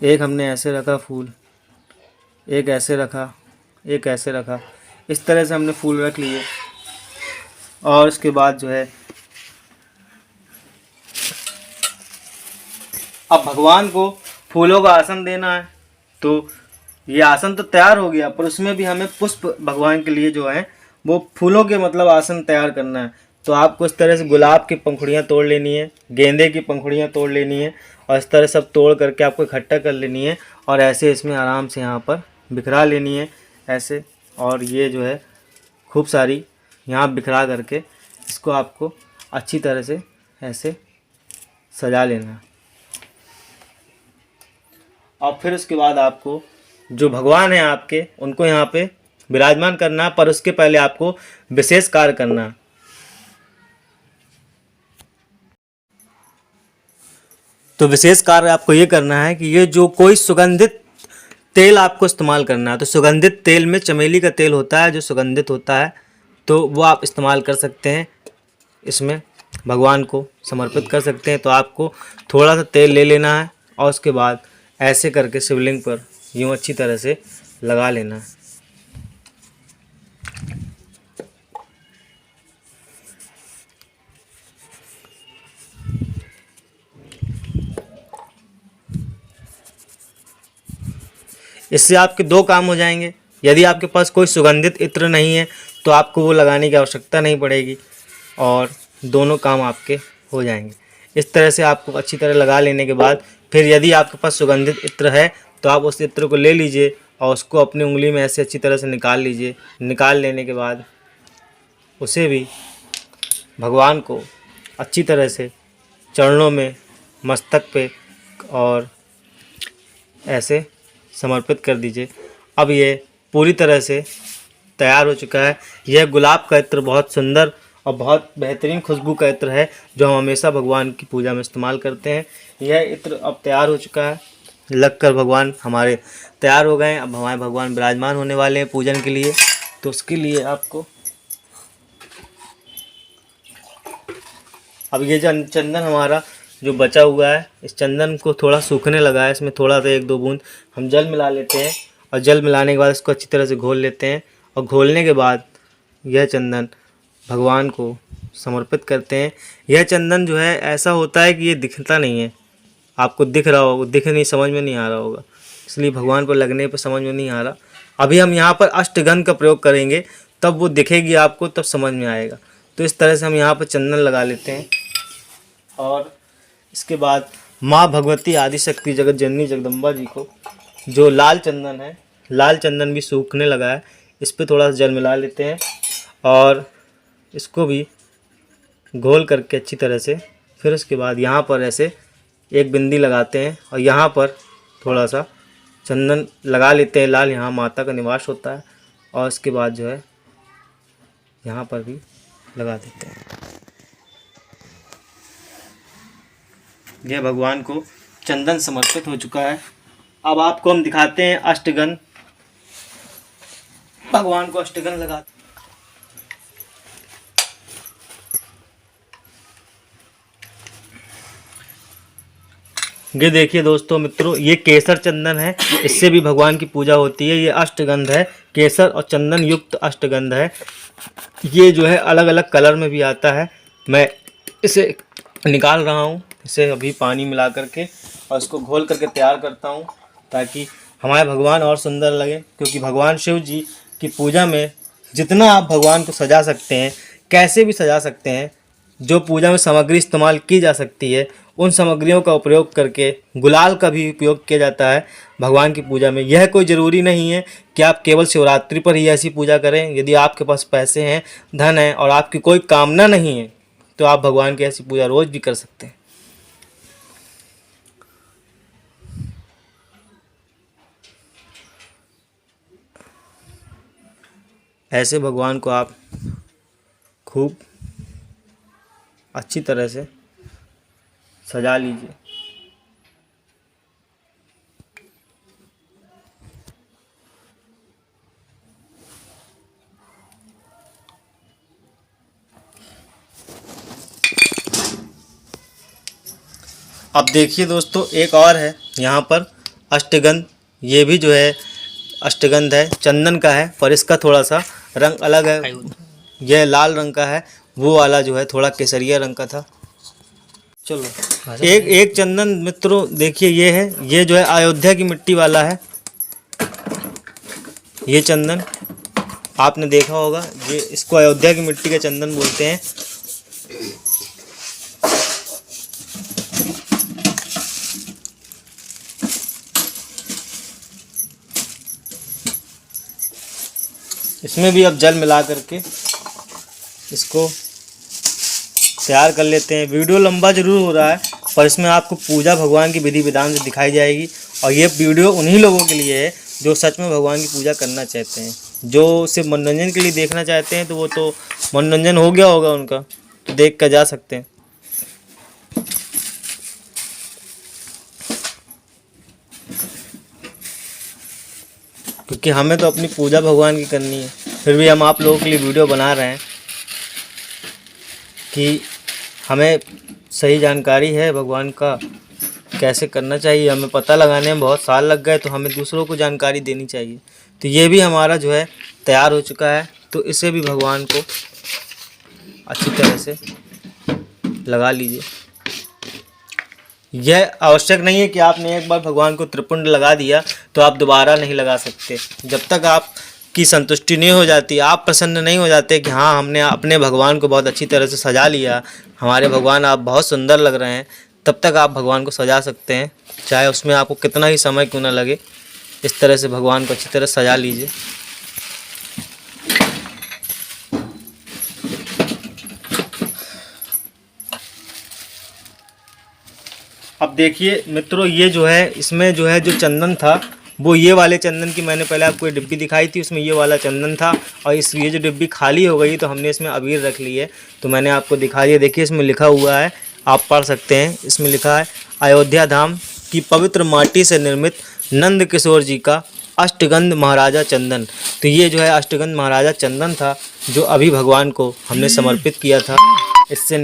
एक हमने ऐसे रखा फूल, एक ऐसे रखा, एक ऐसे रखा। इस तरह से हमने फूल रख लिए। और उसके बाद जो है अब भगवान को फूलों का आसन देना है। तो ये आसन तो तैयार हो गया, पर उसमें भी हमें पुष्प भगवान के लिए जो है वो फूलों के मतलब आसन तैयार करना है। तो आपको इस तरह से गुलाब की पंखुड़ियाँ तोड़ लेनी है, गेंदे की पंखुड़ियाँ तोड़ लेनी है, और इस तरह सब तोड़ करके आपको इकट्ठा कर लेनी है और ऐसे इसमें आराम से यहाँ पर बिखरा लेनी है ऐसे। और ये जो है खूब सारी यहाँ बिखरा करके इसको आपको अच्छी तरह से ऐसे सजा लेना है। और फिर उसके बाद आपको जो भगवान हैं आपके उनको यहाँ पे विराजमान करना है, पर उसके पहले आपको विशेष कार्य करना है। तो विशेष कार्य आपको ये करना है कि ये जो कोई सुगंधित तेल आपको इस्तेमाल करना है। तो सुगंधित तेल में चमेली का तेल होता है जो सुगंधित होता है, तो वो आप इस्तेमाल कर सकते हैं, इसमें भगवान को समर्पित कर सकते हैं। तो आपको थोड़ा सा तेल ले लेना है और उसके बाद ऐसे करके शिवलिंग पर यूँ अच्छी तरह से लगा लेना है। इससे आपके दो काम हो जाएंगे। यदि आपके पास कोई सुगंधित इत्र नहीं है तो आपको वो लगाने की आवश्यकता नहीं पड़ेगी और दोनों काम आपके हो जाएंगे। इस तरह से आपको अच्छी तरह लगा लेने के बाद फिर यदि आपके पास सुगंधित इत्र है तो आप उस इत्र को ले लीजिए और उसको अपनी उंगली में ऐसे अच्छी तरह से निकाल लीजिए। निकाल लेने के बाद उसे भी भगवान को अच्छी तरह से चरणों में, मस्तक पे और ऐसे समर्पित कर दीजिए। अब ये पूरी तरह से तैयार हो चुका है। यह गुलाब का इत्र बहुत सुंदर और बहुत बेहतरीन खुशबू का इत्र है जो हम हमेशा भगवान की पूजा में इस्तेमाल करते हैं। यह इत्र अब तैयार हो चुका है, लगकर भगवान हमारे तैयार हो गए हैं। अब हमारे भगवान विराजमान होने वाले हैं पूजन के लिए। तो उसके लिए आपको अब ये जो चंदन हमारा जो बचा हुआ है, इस चंदन को थोड़ा सूखने लगा है, इसमें थोड़ा सा 1-2 बूंद हम जल मिला लेते हैं और जल मिलाने के बाद इसको अच्छी तरह से घोल लेते हैं। और घोलने के बाद यह चंदन भगवान को समर्पित करते हैं। यह चंदन जो है ऐसा होता है कि ये दिखता नहीं है, आपको दिख रहा होगा, दिख नहीं, समझ में नहीं आ रहा होगा, इसलिए भगवान को लगने पर समझ में नहीं आ रहा। अभी हम यहाँ पर अष्टगंध का प्रयोग करेंगे, तब वो दिखेगी आपको, तब समझ में आएगा। तो इस तरह से हम यहाँ पर चंदन लगा लेते हैं। और इसके बाद माँ भगवती आदिशक्ति जगत जननी जगदम्बा जी को जो लाल चंदन है, लाल चंदन भी सूखने लगा है, इस पर थोड़ा सा जल मिला लेते हैं और इसको भी घोल करके अच्छी तरह से फिर उसके बाद यहाँ पर ऐसे एक बिंदी लगाते हैं और यहाँ पर थोड़ा सा चंदन लगा लेते हैं लाल, यहाँ माता का निवास होता है। और इसके बाद जो है यहाँ पर भी लगा देते हैं। यह भगवान को चंदन समर्पित हो चुका है। अब आपको हम दिखाते हैं अष्टगंध। भगवान को अष्टगंध लगाते ये देखिए दोस्तों मित्रों, ये केसर चंदन है, इससे भी भगवान की पूजा होती है। ये अष्टगंध है, केसर और चंदन युक्त अष्टगंध है। ये जो है अलग अलग कलर में भी आता है। मैं इसे निकाल रहा हूँ, इसे अभी पानी मिला करके और इसको घोल करके तैयार करता हूँ ताकि हमारे भगवान और सुंदर लगे। क्योंकि भगवान शिव जी की पूजा में जितना आप भगवान को सजा सकते हैं, कैसे भी सजा सकते हैं, जो पूजा में सामग्री इस्तेमाल की जा सकती है उन सामग्रियों का उपयोग करके गुलाल का भी उपयोग किया जाता है भगवान की पूजा में। यह कोई ज़रूरी नहीं है कि आप केवल शिवरात्रि पर ही ऐसी पूजा करें। यदि आपके पास पैसे हैं, धन है और आपकी कोई कामना नहीं है तो आप भगवान की ऐसी पूजा रोज़ भी कर सकते हैं। ऐसे भगवान को आप खूब अच्छी तरह से सजा लीजिए। अब देखिए दोस्तों, एक और है यहाँ पर अष्टगंध। ये भी जो है अष्टगंध है, चंदन का है, पर इसका थोड़ा सा रंग अलग है। यह लाल रंग का है, वो वाला जो है थोड़ा केसरिया रंग का था। चलो एक एक चंदन मित्रों देखिए, ये है, ये जो है अयोध्या की मिट्टी वाला है। ये चंदन आपने देखा होगा, ये इसको अयोध्या की मिट्टी का चंदन बोलते हैं। इसमें भी अब जल मिला करके इसको तैयार कर लेते हैं। वीडियो लंबा जरूर हो रहा है, पर इसमें आपको पूजा भगवान की विधि विधान से दिखाई जाएगी। और ये वीडियो उन्हीं लोगों के लिए है जो सच में भगवान की पूजा करना चाहते हैं। जो सिर्फ मनोरंजन के लिए देखना चाहते हैं तो वो तो मनोरंजन हो गया होगा उनका, तो देख कर जा सकते हैं। क्योंकि हमें तो अपनी पूजा भगवान की करनी है, फिर भी हम आप लोगों के लिए वीडियो बना रहे हैं कि हमें सही जानकारी है भगवान का कैसे करना चाहिए। हमें पता लगाने में बहुत साल लग गए, तो हमें दूसरों को जानकारी देनी चाहिए। तो ये भी हमारा जो है तैयार हो चुका है, तो इसे भी भगवान को अच्छी तरह से लगा लीजिए। यह आवश्यक नहीं है कि आपने एक बार भगवान को त्रिपुंड लगा दिया तो आप दोबारा नहीं लगा सकते। जब तक आपकी संतुष्टि नहीं हो जाती, आप प्रसन्न नहीं हो जाते कि हाँ हमने अपने भगवान को बहुत अच्छी तरह से सजा लिया, हमारे भगवान आप बहुत सुंदर लग रहे हैं, तब तक आप भगवान को सजा सकते हैं। चाहे उसमें आपको कितना ही समय क्यों ना लगे, इस तरह से भगवान को अच्छी तरह सजा लीजिए। अब देखिए मित्रों, ये जो है इसमें जो है जो चंदन था वो ये वाले चंदन की मैंने पहले आपको ये डिब्बी दिखाई थी, उसमें ये वाला चंदन था। और ये जो डिब्बी खाली हो गई तो हमने इसमें अबीर रख ली है, तो मैंने आपको दिखा दिया। देखिए इसमें लिखा हुआ है, आप पढ़ सकते हैं। इसमें लिखा है अयोध्या धाम की पवित्र माटी से निर्मित नंद किशोर जी का अष्टगंध महाराजा चंदन। तो ये जो है अष्टगंध महाराजा चंदन था, जो अभी भगवान को हमने समर्पित किया था। इससे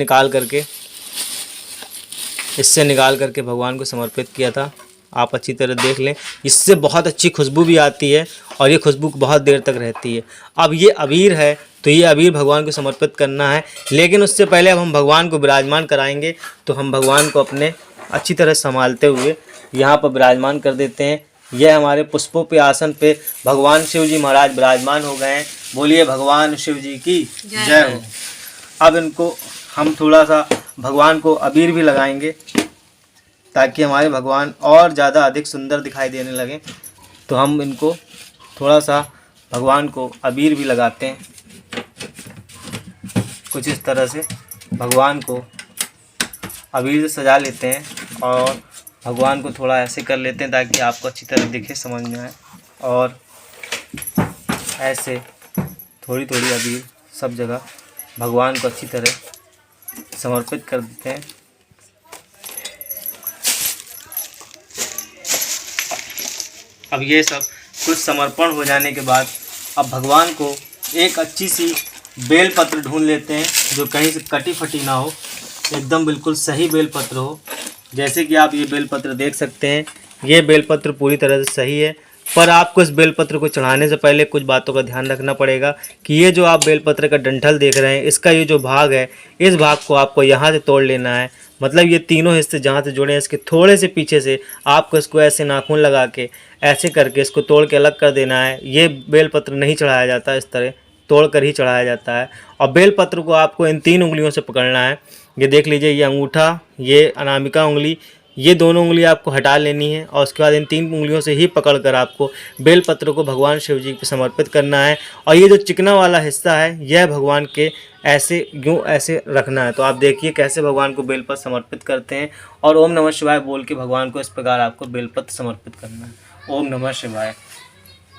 निकाल करके भगवान को समर्पित किया था। आप अच्छी तरह देख लें, इससे बहुत अच्छी खुशबू भी आती है और ये खुशबू बहुत देर तक रहती है। अब ये अबीर है, तो ये अबीर भगवान को समर्पित करना है, लेकिन उससे पहले अब हम भगवान को विराजमान कराएंगे। तो हम भगवान को अपने अच्छी तरह संभालते हुए यहाँ पर विराजमान कर देते हैं। यह हमारे पुष्पों पे आसन पे भगवान शिव जी महाराज विराजमान हो गए हैं। बोलिए भगवान शिव जी की जय हो। अब इनको हम थोड़ा सा भगवान को अबीर भी लगाएंगे ताकि हमारे भगवान और ज़्यादा अधिक सुंदर दिखाई देने लगे। तो हम इनको थोड़ा सा भगवान को अबीर भी लगाते हैं। कुछ इस तरह से भगवान को अबीर से सजा लेते हैं और भगवान को थोड़ा ऐसे कर लेते हैं ताकि आपको अच्छी तरह दिखे, समझ में आए। और ऐसे थोड़ी थोड़ी अबीर सब जगह भगवान को अच्छी तरह समर्पित कर देते हैं। अब ये सब कुछ समर्पण हो जाने के बाद अब भगवान को एक अच्छी सी बेलपत्र ढूंढ लेते हैं, जो कहीं से कटी फटी ना हो, एकदम बिल्कुल सही बेलपत्र हो। जैसे कि आप ये बेलपत्र देख सकते हैं, ये बेलपत्र पूरी तरह से सही है। पर आपको इस बेलपत्र को चढ़ाने से पहले कुछ बातों का ध्यान रखना पड़ेगा कि ये जो आप बेलपत्र का डंठल देख रहे हैं, इसका ये जो भाग है, इस भाग को आपको यहाँ से तोड़ लेना है। मतलब ये तीनों हिस्से जहाँ से जुड़े हैं, इसके थोड़े से पीछे से आपको इसको ऐसे नाखून लगा के ऐसे करके इसको तोड़ के अलग कर देना है। ये बेलपत्र नहीं चढ़ाया जाता, इस तरह तोड़ कर ही चढ़ाया जाता है। और बेलपत्र को आपको इन 3 उंगलियों से पकड़ना है। ये देख लीजिए, ये अंगूठा, ये अनामिका उंगली, ये दोनों उंगली आपको हटा लेनी है। और उसके बाद इन 3 उंगलियों से ही पकड़कर आपको बेलपत्र को भगवान शिव जी को समर्पित करना है। और ये जो चिकना वाला हिस्सा है, यह भगवान के ऐसे यूँ ऐसे रखना है। तो आप देखिए कैसे भगवान को बेलपत्र समर्पित करते हैं। और ओम नमः शिवाय बोल के भगवान को इस प्रकार आपको बेलपत्र समर्पित करना है। ओम नमः शिवाय।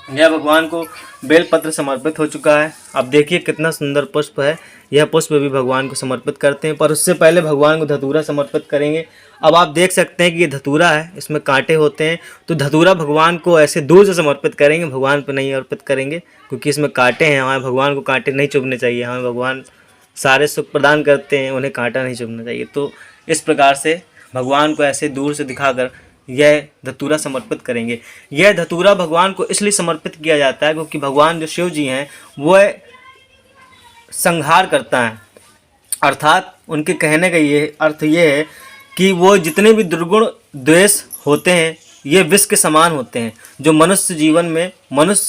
यह भगवान को बेलपत्र समर्पित हो चुका है। अब देखिए कितना सुंदर पुष्प है। यह पुष्प भी भगवान को समर्पित करते हैं, पर उससे पहले भगवान को धतूरा समर्पित करेंगे। अब आप देख सकते हैं कि ये धतूरा है, इसमें कांटे होते हैं। तो धतूरा भगवान को ऐसे दूर से समर्पित करेंगे, भगवान पर नहीं अर्पित करेंगे, क्योंकि इसमें कांटे हैं। हमारे भगवान को कांटे नहीं चुभने चाहिए। हमें भगवान सारे सुख प्रदान करते हैं, उन्हें कांटा नहीं चुभना चाहिए। तो इस प्रकार से भगवान को ऐसे दूर से दिखाकर यह धतूरा समर्पित करेंगे। यह धतूरा भगवान को इसलिए समर्पित किया जाता है क्योंकि भगवान जो शिव जी हैं वह संहार करता है, अर्थात उनके कहने का ये अर्थ ये है कि वो जितने भी दुर्गुण द्वेष होते हैं ये विष के समान होते हैं, जो मनुष्य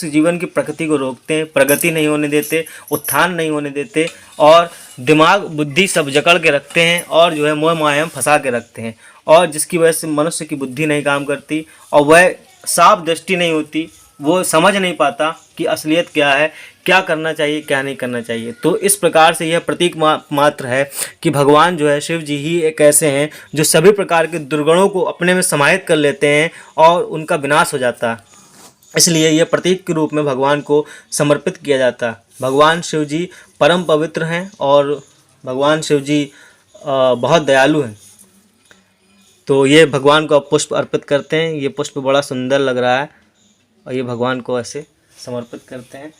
जीवन की प्रकृति को रोकते हैं, प्रगति नहीं होने देते, उत्थान नहीं होने देते और दिमाग बुद्धि सब जकड़ के रखते हैं और जो है मोह माया में फंसा के रखते हैं, और जिसकी वजह से मनुष्य की बुद्धि नहीं काम करती और वह साफ दृष्टि नहीं होती, वो समझ नहीं पाता कि असलियत क्या है, क्या करना चाहिए क्या नहीं करना चाहिए। तो इस प्रकार से यह प्रतीक मात्र है कि भगवान जो है शिव जी ही एक ऐसे हैं जो सभी प्रकार के दुर्गुणों को अपने में समाहित कर लेते हैं और उनका विनाश हो जाता है। इसलिए यह प्रतीक के रूप में भगवान को समर्पित किया जाता है। भगवान शिव जी परम पवित्र हैं और भगवान शिव जी बहुत दयालु हैं। तो ये भगवान को आप पुष्प अर्पित करते हैं। ये पुष्प बड़ा सुंदर लग रहा है और ये भगवान को ऐसे समर्पित करते हैं।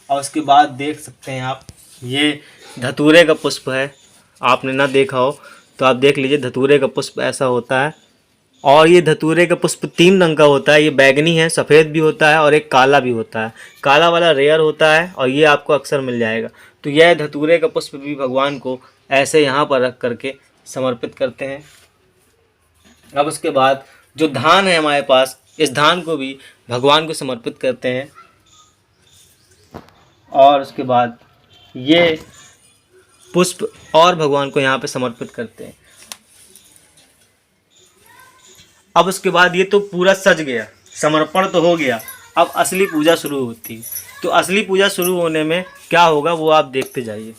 और उसके बाद देख सकते हैं आप, ये धतूरे का पुष्प है। आपने ना देखा हो तो आप देख लीजिए, धतूरे का पुष्प ऐसा होता है। और ये धतूरे का पुष्प 3 रंग का होता है। ये बैगनी है, सफ़ेद भी होता है और एक काला भी होता है। काला वाला रेयर होता है और ये आपको अक्सर मिल जाएगा। तो यह धतूरे का पुष्प भी भगवान को ऐसे यहाँ पर रख करके समर्पित करते हैं। अब उसके बाद जो धान है हमारे पास, इस धान को भी भगवान को समर्पित करते हैं। और उसके बाद ये पुष्प और भगवान को यहाँ पे समर्पित करते हैं। अब उसके बाद ये तो पूरा सज गया, समर्पण तो हो गया। अब असली पूजा शुरू होती है। तो असली पूजा शुरू होने में क्या होगा वो आप देखते जाइए।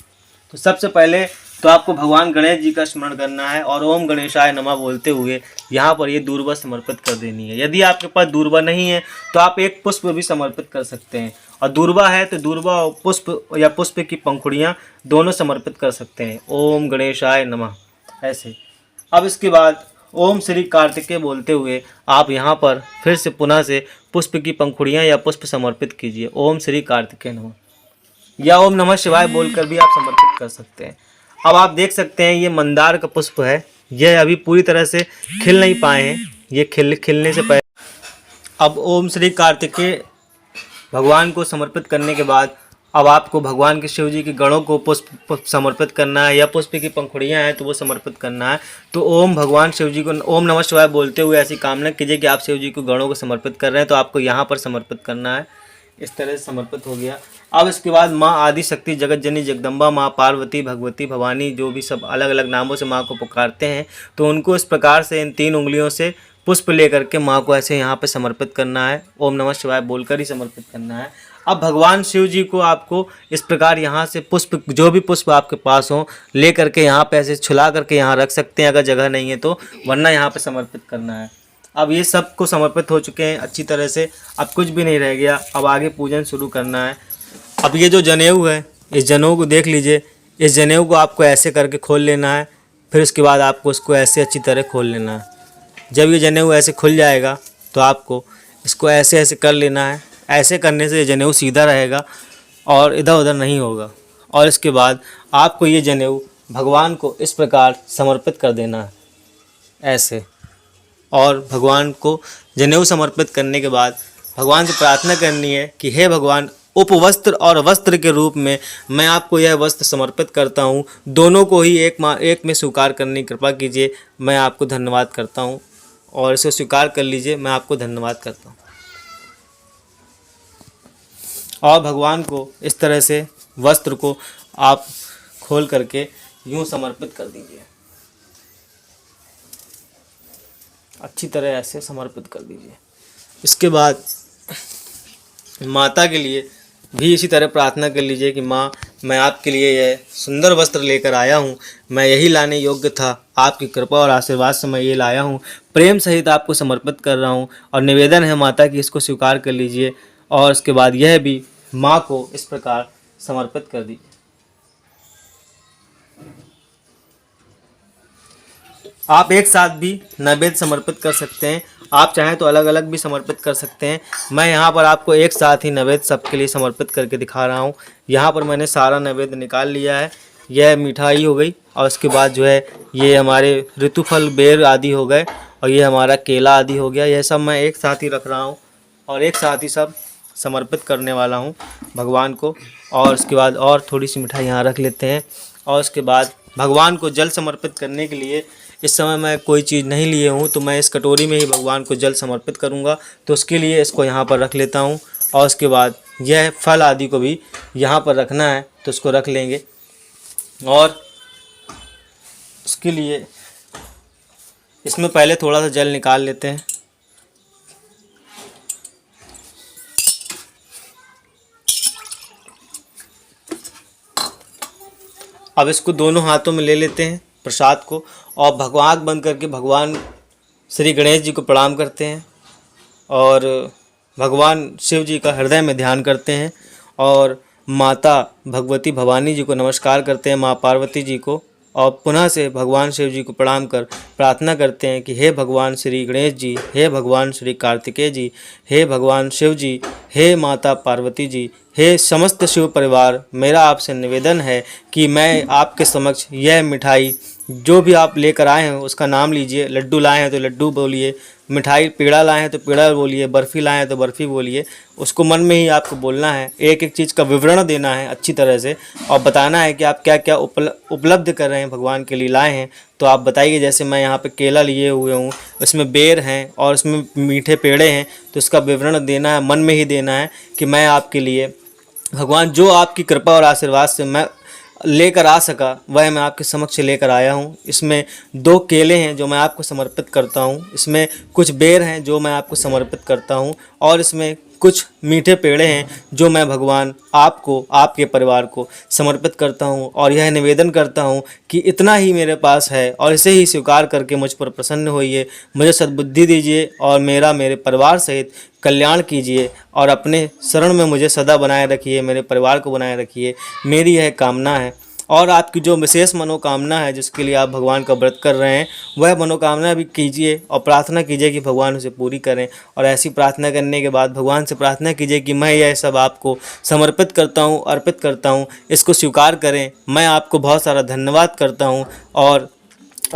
तो सबसे पहले तो आपको भगवान गणेश जी का स्मरण करना है और ओम गणेशाय नमः बोलते हुए यहाँ पर ये दूर्वा समर्पित कर देनी है। यदि आपके पास दूर्वा नहीं है तो आप एक पुष्प भी समर्पित कर सकते हैं, और दूर्वा है तो दूर्वा और पुष्प या पुष्प की पंखुड़ियाँ दोनों समर्पित कर सकते हैं। ओम गणेशाय नमः ऐसे। अब इसके बाद ओम श्री कार्तिकेय बोलते हुए आप यहाँ पर फिर से पुनः से पुष्प की पंखुड़ियाँ या पुष्प समर्पित कीजिए। ओम श्री कार्तिकेय नमः या ओम नमः शिवाय बोलकर भी आप समर्पित कर सकते हैं। अब आप देख सकते हैं ये मंदार का पुष्प है। यह अभी पूरी तरह से खिल नहीं पाए हैं, ये खिलने से पहले। अब ओम श्री कार्तिकेय भगवान को समर्पित करने के बाद अब आपको भगवान के शिव जी के गणों को पुष्प समर्पित करना है, या पुष्प की पंखुड़ियाँ हैं तो वो समर्पित करना है। तो ओम भगवान शिव जी को ओम नमः शिवाय बोलते हुए ऐसी कामना कीजिए कि आप शिव जी को गणों को समर्पित कर रहे हैं, तो आपको यहाँ पर समर्पित करना है। इस तरह से समर्पित हो गया। अब इसके बाद माँ आदि शक्ति, जगत जननी, जगदम्बा, माँ पार्वती, भगवती, भवानी, जो भी सब अलग अलग नामों से माँ को पुकारते हैं, तो उनको इस प्रकार से इन 3 उंगलियों से पुष्प लेकर के माँ को ऐसे यहाँ पे समर्पित करना है। ओम नमः शिवाय बोलकर ही समर्पित करना है। अब भगवान शिव जी को आपको इस प्रकार यहाँ से पुष्प, जो भी पुष्प आपके पास हो, ले करके यहाँ पे ऐसे छुला करके यहाँ रख सकते हैं अगर जगह नहीं है तो, वरना यहाँ पे समर्पित करना है। अब ये सब को समर्पित हो चुके हैं अच्छी तरह से, अब कुछ भी नहीं रह गया। अब आगे पूजन शुरू करना है। अब ये जो जनेऊ है, इस जनेऊ को देख लीजिए। इस जनेऊ को आपको ऐसे करके खोल लेना है, फिर उसके बाद आपको उसको ऐसे अच्छी तरह खोल लेना है। जब ये जनेऊ ऐसे खुल जाएगा तो आपको इसको ऐसे ऐसे कर लेना है। ऐसे करने से ये जनेऊ सीधा रहेगा और इधर उधर नहीं होगा। और इसके बाद आपको ये जनेऊ भगवान को इस प्रकार समर्पित कर देना है ऐसे। और भगवान को जनेऊ समर्पित करने के बाद भगवान से प्रार्थना करनी है कि हे भगवान, उपवस्त्र और वस्त्र के रूप में मैं आपको यह वस्त्र समर्पित करता हूँ। दोनों को ही एक में स्वीकार करने की कृपा कीजिए। मैं आपको धन्यवाद करता हूँ और इसे स्वीकार कर लीजिए। मैं आपको धन्यवाद करता हूँ। और भगवान को इस तरह से वस्त्र को आप खोल करके यूँ समर्पित कर दीजिए। अच्छी तरह ऐसे समर्पित कर दीजिए। इसके बाद माता के लिए भी इसी तरह प्रार्थना कर लीजिए कि माँ, मैं आपके लिए यह सुंदर वस्त्र लेकर आया हूँ। मैं यही लाने योग्य था, आपकी कृपा और आशीर्वाद से मैं ये लाया हूँ। प्रेम सहित आपको समर्पित कर रहा हूँ और निवेदन है माता कि इसको स्वीकार कर लीजिए। और उसके बाद यह भी माँ को इस प्रकार समर्पित कर दीजिए। आप एक साथ भी नैवेद्य समर्पित कर सकते हैं। आप चाहें तो अलग अलग भी समर्पित कर सकते हैं। मैं यहाँ पर आपको एक साथ ही नैवेद्य सबके लिए समर्पित करके दिखा रहा हूँ। यहाँ पर मैंने सारा नैवेद्य निकाल लिया है। यह मिठाई हो गई, और उसके बाद जो है ये हमारे ऋतुफल बेर आदि हो गए, और ये हमारा केला आदि हो गया। यह सब मैं एक साथ ही रख रहा हूँ और एक साथ ही सब समर्पित करने वाला हूँ भगवान को। और उसके बाद और थोड़ी सी मिठाई यहाँ रख लेते हैं। और उसके बाद भगवान को जल समर्पित करने के लिए इस समय मैं कोई चीज़ नहीं लिए हूँ, तो मैं इस कटोरी में ही भगवान को जल समर्पित करूँगा। तो उसके लिए इसको यहाँ पर रख लेता हूँ। और उसके बाद यह फल आदि को भी यहाँ पर रखना है, तो उसको रख लेंगे। और उसके लिए इसमें पहले थोड़ा सा जल निकाल लेते हैं। अब इसको दोनों हाथों में ले लेते हैं प्रसाद को, और आँख बंद करके भगवान श्री गणेश जी को प्रणाम करते हैं और भगवान शिव जी का हृदय में ध्यान करते हैं और माता भगवती भवानी जी को नमस्कार करते हैं, माँ पार्वती जी को, और पुनः से भगवान शिव जी को प्रणाम कर प्रार्थना करते हैं कि हे भगवान श्री गणेश जी, हे भगवान श्री कार्तिकेय जी, हे भगवान शिव जी, हे माता पार्वती जी, हे समस्त शिव परिवार, मेरा आपसे निवेदन है कि मैं आपके समक्ष यह मिठाई जो भी आप लेकर आए हैं उसका नाम लीजिए। लड्डू लाए हैं तो लड्डू बोलिए, मिठाई पेड़ा लाए हैं तो पेड़ा बोलिए, बर्फ़ी लाए हैं तो बर्फ़ी बोलिए। उसको मन में ही आपको बोलना है, एक एक चीज़ का विवरण देना है अच्छी तरह से, और बताना है कि आप क्या क्या उपलब्ध कर रहे हैं, भगवान के लिए लाए हैं। तो आप बताइए, जैसे मैं यहाँ पे केला लिए हुए हूँ, उसमें बेर हैं और उसमें मीठे पेड़े हैं, तो इसका विवरण देना है, मन में ही देना है कि मैं आपके लिए भगवान जो आपकी कृपा और आशीर्वाद से मैं लेकर आ सका वह मैं आपके समक्ष लेकर आया हूँ। इसमें 2 केले हैं जो मैं आपको समर्पित करता हूँ, इसमें कुछ बेर हैं जो मैं आपको समर्पित करता हूँ, और इसमें कुछ मीठे पेड़े हैं जो मैं भगवान आपको, आपके परिवार को समर्पित करता हूँ। और यह निवेदन करता हूँ कि इतना ही मेरे पास है और इसे ही स्वीकार करके मुझ पर प्रसन्न होइए, मुझे सद्बुद्धि दीजिए और मेरे परिवार सहित कल्याण कीजिए, और अपने शरण में मुझे सदा बनाए रखिए, मेरे परिवार को बनाए रखिए। मेरी यह कामना है। और आपकी जो विशेष मनोकामना है जिसके लिए आप भगवान का व्रत कर रहे हैं, वह मनोकामना भी कीजिए और प्रार्थना कीजिए कि भगवान उसे पूरी करें। और ऐसी प्रार्थना करने के बाद भगवान से प्रार्थना कीजिए कि मैं यह सब आपको समर्पित करता हूँ, अर्पित करता हूँ, इसको स्वीकार करें। मैं आपको बहुत सारा धन्यवाद करता हूँ, और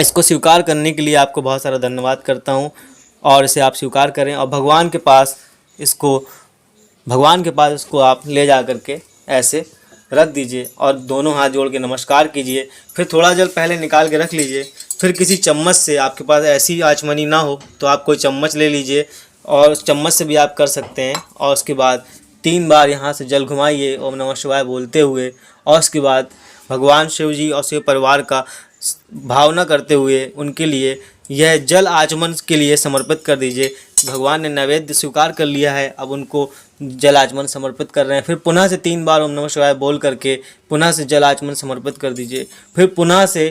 इसको स्वीकार करने के लिए आपको बहुत सारा धन्यवाद करता हूँ, और इसे आप स्वीकार करें और भगवान के पास इसको आप ले जा करके ऐसे रख दीजिए और दोनों हाथ जोड़ के नमस्कार कीजिए। फिर थोड़ा जल पहले निकाल के रख लीजिए। फिर किसी चम्मच से, आपके पास ऐसी आचमनी ना हो तो आप कोई चम्मच ले लीजिए, और उस चम्मच से भी आप कर सकते हैं। और उसके बाद 3 बार यहाँ से जल घुमाइए ओम नमः शिवाय बोलते हुए, और उसके बाद भगवान शिव जी और शिव परिवार का भावना करते हुए उनके लिए यह जल आचमन के लिए समर्पित कर दीजिए। भगवान ने नैवेद्य स्वीकार कर लिया है, अब उनको जल आचमन समर्पित कर रहे हैं। फिर पुनः से 3 बार ओम नमः शिवाय बोल करके पुनः से जल आचमन समर्पित कर दीजिए। फिर पुनः से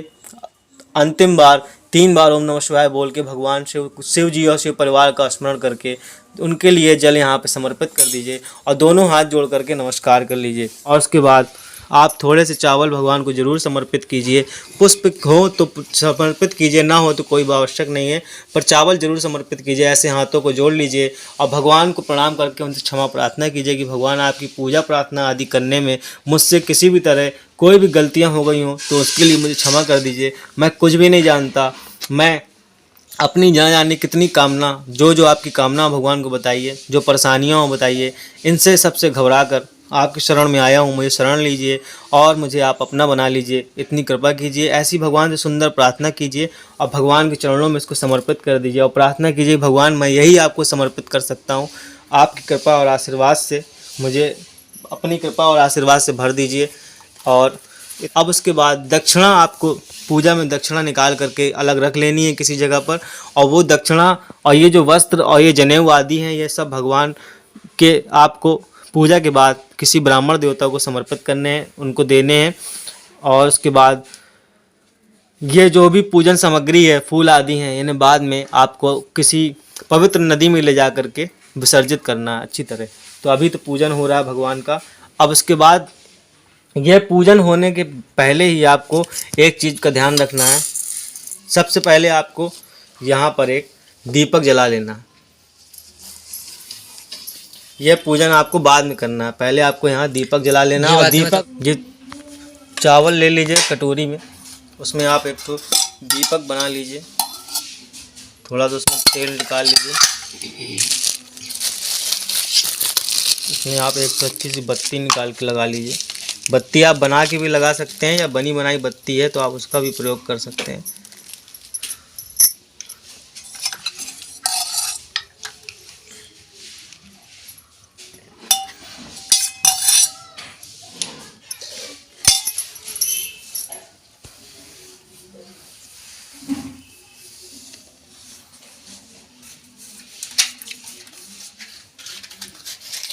अंतिम बार 3 बार ओम नमः शिवाय बोल के भगवान शिव जी और शिव परिवार का स्मरण करके उनके लिए जल यहाँ पे समर्पित कर दीजिए और दोनों हाथ जोड़ करके नमस्कार कर लीजिए। और उसके बाद आप थोड़े से चावल भगवान को ज़रूर समर्पित कीजिए। पुष्प हो तो समर्पित कीजिए, ना हो तो कोई आवश्यक नहीं है, पर चावल ज़रूर समर्पित कीजिए। ऐसे हाथों को जोड़ लीजिए और भगवान को प्रणाम करके उनसे क्षमा प्रार्थना कीजिए कि भगवान आपकी पूजा प्रार्थना आदि करने में मुझसे किसी भी तरह कोई भी गलतियाँ हो गई हों तो उसके लिए मुझे क्षमा कर दीजिए। मैं कुछ भी नहीं जानता, मैं अपनी जान जाने कितनी कामना, जो आपकी कामना भगवान को बताइए, जो परेशानियाँ हो बताइए, इनसे सबसे घबरा कर आपके शरण में आया हूँ, मुझे शरण लीजिए और मुझे आप अपना बना लीजिए, इतनी कृपा कीजिए। ऐसी भगवान से सुंदर प्रार्थना कीजिए और भगवान के चरणों में इसको समर्पित कर दीजिए और प्रार्थना कीजिए भगवान मैं यही आपको समर्पित कर सकता हूँ, आपकी कृपा और आशीर्वाद से मुझे अपनी कृपा और आशीर्वाद से भर दीजिए। और अब उसके बाद दक्षिणा, आपको पूजा में दक्षिणा निकाल करके अलग रख लेनी है किसी जगह पर, और वो दक्षिणा और ये जो वस्त्र और ये जनेऊ आदि हैं ये सब भगवान के आपको पूजा के बाद किसी ब्राह्मण देवता को समर्पित करने हैं, उनको देने हैं। और उसके बाद ये जो भी पूजन सामग्री है, फूल आदि हैं, इन्हें बाद में आपको किसी पवित्र नदी में ले जा करके विसर्जित करना है अच्छी तरह। तो अभी तो पूजन हो रहा है भगवान का। अब उसके बाद यह पूजन होने के पहले ही आपको एक चीज़ का ध्यान रखना है। सबसे पहले आपको यहाँ पर एक दीपक जला लेना है। यह पूजन आपको बाद में करना है, पहले आपको यहाँ दीपक जला लेना है। और दीपक ये चावल ले लीजिए कटोरी में, उसमें आप एक तो दीपक बना लीजिए, थोड़ा सा उसमें तेल निकाल लीजिए, इसमें आप एक तो अच्छी सी बत्ती निकाल के लगा लीजिए। बत्ती आप बना के भी लगा सकते हैं या बनी बनाई बत्ती है तो आप उसका भी प्रयोग कर सकते हैं।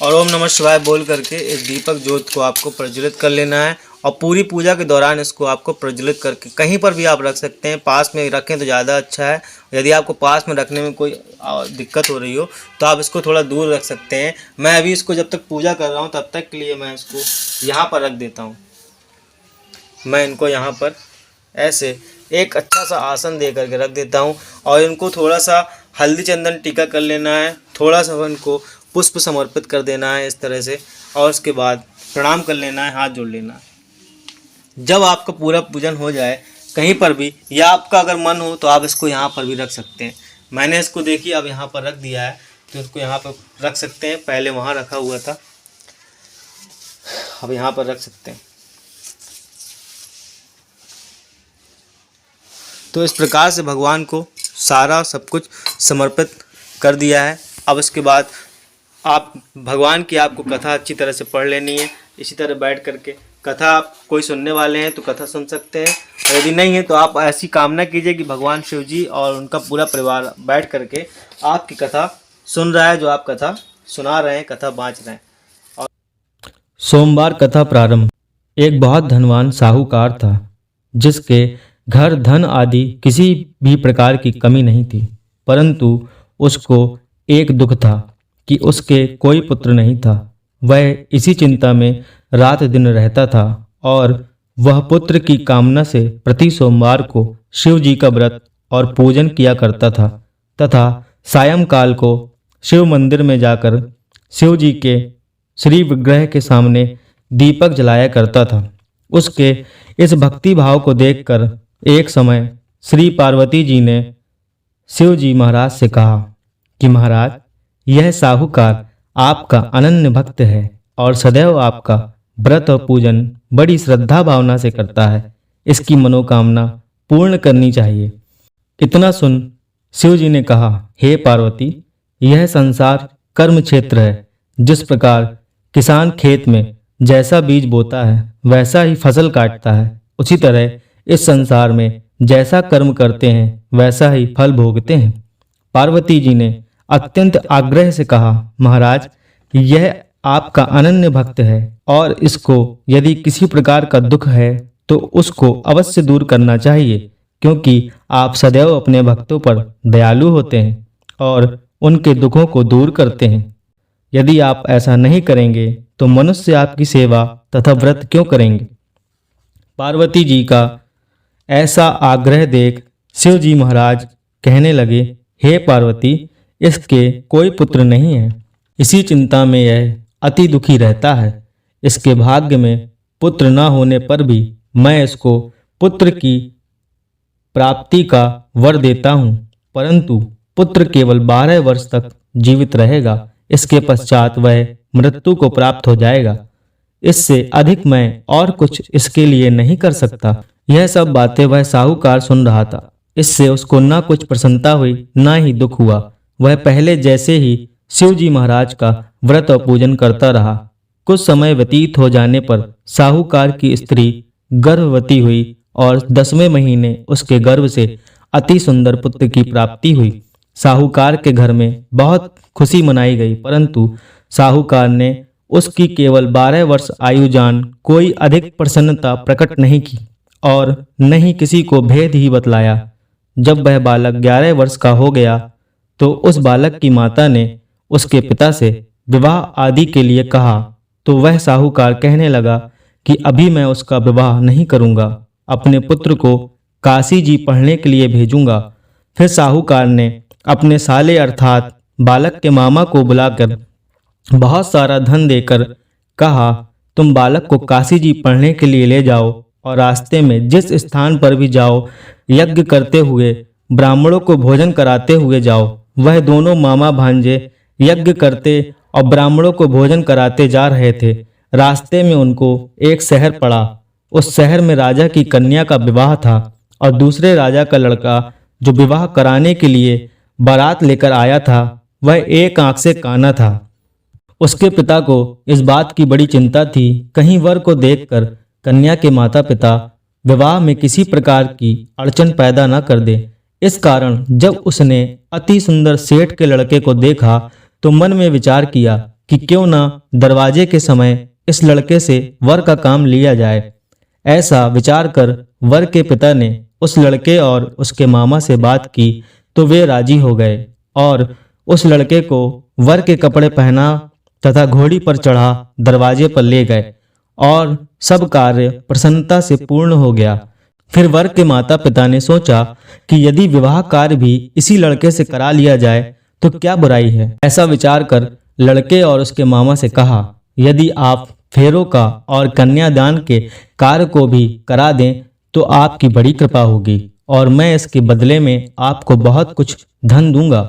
और ओम नमः शिवाय बोल करके इस दीपक ज्योत को आपको प्रज्वलित कर लेना है और पूरी पूजा के दौरान इसको आपको प्रज्वलित करके कहीं पर भी आप रख सकते हैं। पास में रखें तो ज़्यादा अच्छा है। यदि आपको पास में रखने में कोई दिक्कत हो रही हो तो आप इसको थोड़ा दूर रख सकते हैं। मैं अभी इसको जब तक पूजा कर रहा हूँ तब तक के लिए मैं इसको यहाँ पर रख देता हूँ। मैं इनको यहाँ पर ऐसे एक अच्छा सा आसन दे करके रख देता हूँ और इनको थोड़ा सा हल्दी चंदन टीका कर लेना है, थोड़ा सा इनको पुष्प समर्पित कर देना है इस तरह से, और उसके बाद प्रणाम कर लेना है, हाथ जोड़ लेना है। जब आपका पूरा पूजन हो जाए कहीं पर भी, या आपका अगर मन हो तो आप इसको यहाँ पर भी रख सकते हैं। मैंने इसको देखिए अब यहाँ पर रख दिया है तो इसको यहाँ पर रख सकते हैं। पहले वहाँ रखा हुआ था, अब यहाँ पर रख सकते हैं। तो इस प्रकार से भगवान को सारा सब कुछ समर्पित कर दिया है। अब इसके बाद आप भगवान की आपको कथा अच्छी तरह से पढ़ लेनी है। इसी तरह बैठ करके कथा, आप कोई सुनने वाले हैं तो कथा सुन सकते हैं, और यदि नहीं है तो आप ऐसी कामना कीजिए कि भगवान शिव जी और उनका पूरा परिवार बैठ करके आपकी कथा सुन रहा है, जो आप कथा सुना रहे हैं, कथा बाँच रहे हैं। और सोमवार कथा प्रारंभ। एक बहुत धनवान साहूकार था जिसके घर धन आदि किसी भी प्रकार की कमी नहीं थी, परंतु उसको एक दुख था कि उसके कोई पुत्र नहीं था। वह इसी चिंता में रात दिन रहता था और वह पुत्र की कामना से प्रति सोमवार को शिव जी का व्रत और पूजन किया करता था तथा सायंकाल को शिव मंदिर में जाकर शिव जी के श्री विग्रह के सामने दीपक जलाया करता था। उसके इस भक्ति भाव को देखकर एक समय श्री पार्वती जी ने शिव जी महाराज से कहा कि महाराज, यह साहूकार आपका अनन्य भक्त है और सदैव आपका व्रत और पूजन बड़ी श्रद्धा भावना से करता है। इसकी मनोकामना पूर्ण करनी चाहिए। इतना सुन शिव जी ने कहा, हे पार्वती, यह संसार कर्म क्षेत्र है। जिस प्रकार किसान खेत में जैसा बीज बोता है वैसा ही फसल काटता है, उसी तरह इस संसार में जैसा कर्म करते हैं वैसा ही फल भोगते हैं। पार्वती जी ने अत्यंत आग्रह से कहा, महाराज, यह आपका अनन्य भक्त है और इसको यदि किसी प्रकार का दुख है तो उसको अवश्य दूर करना चाहिए, क्योंकि आप सदैव अपने भक्तों पर दयालु होते हैं और उनके दुखों को दूर करते हैं। यदि आप ऐसा नहीं करेंगे तो मनुष्य आपकी सेवा तथा व्रत क्यों करेंगे। पार्वती जी का ऐसा आग्रह देख शिव जी महाराज कहने लगे, हे पार्वती, इसके कोई पुत्र नहीं है। इसी चिंता में यह अति दुखी रहता है। इसके भाग्य में पुत्र न होने पर भी मैं इसको पुत्र की प्राप्ति का वर देता हूँ, परंतु पुत्र केवल 12 वर्ष तक जीवित रहेगा। इसके पश्चात वह मृत्यु को प्राप्त हो जाएगा। इससे अधिक मैं और कुछ इसके लिए नहीं कर सकता। यह सब बातें वह साहूकार सुन रहा था। इससे उसको न कुछ प्रसन्नता हुई न ही दुख हुआ। वह पहले जैसे ही शिव जी महाराज का व्रत और पूजन करता रहा। कुछ समय व्यतीत हो जाने पर साहूकार की स्त्री गर्भवती हुई और 10वें महीने उसके गर्भ से अति सुंदर पुत्र की प्राप्ति हुई। साहूकार के घर में बहुत खुशी मनाई गई, परंतु साहूकार ने उसकी केवल 12 वर्ष आयु जान कोई अधिक प्रसन्नता प्रकट नहीं की और न ही किसी को भेद ही बतलाया। जब वह बालक 11 वर्ष का हो गया तो उस बालक की माता ने उसके पिता से विवाह आदि के लिए कहा, तो वह साहूकार कहने लगा कि अभी मैं उसका विवाह नहीं करूंगा, अपने पुत्र को काशी जी पढ़ने के लिए भेजूंगा। फिर साहूकार ने अपने साले अर्थात बालक के मामा को बुलाकर बहुत सारा धन देकर कहा, तुम बालक को काशी जी पढ़ने के लिए ले जाओ और रास्ते में जिस स्थान पर भी जाओ, यज्ञ करते हुए ब्राह्मणों को भोजन कराते हुए जाओ। वह दोनों मामा भांजे यज्ञ करते और ब्राह्मणों को भोजन कराते जा रहे थे। रास्ते में उनको एक शहर पड़ा। उस शहर में राजा की कन्या का विवाह था और दूसरे राजा का लड़का जो विवाह कराने के लिए बारात लेकर आया था, वह एक आंख से काना था। उसके पिता को इस बात की बड़ी चिंता थी, कहीं वर को देखकर कन्या के माता पिता विवाह में किसी प्रकार की अड़चन पैदा न कर दे। इस कारण जब उसने अति सुंदर सेठ के लड़के को देखा तो मन में विचार किया कि क्यों न दरवाजे के समय इस लड़के से वर का काम लिया जाए। ऐसा विचार कर वर के पिता ने उस लड़के और उसके मामा से बात की तो वे राजी हो गए और उस लड़के को वर के कपड़े पहना तथा घोड़ी पर चढ़ा दरवाजे पर ले गए और सब कार्य प्रसन्नता से पूर्ण हो गया। फिर वर के माता पिता ने सोचा कि यदि विवाह कार्य भी इसी लड़के से करा लिया जाए तो क्या बुराई है। ऐसा विचार कर लड़के और उसके मामा से कहा, यदि आप फेरों का और कन्यादान के कार्य को भी करा दें तो आपकी बड़ी कृपा होगी और मैं इसके बदले में आपको बहुत कुछ धन दूंगा।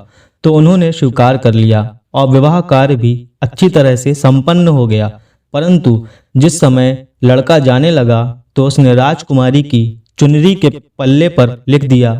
तो उन्होंने स्वीकार कर लिया और विवाह कार्य भी अच्छी तरह से संपन्न हो गया। परंतु जिस समय लड़का जाने लगा तो उसने राजकुमारी की चुनरी के पल्ले पर लिख दिया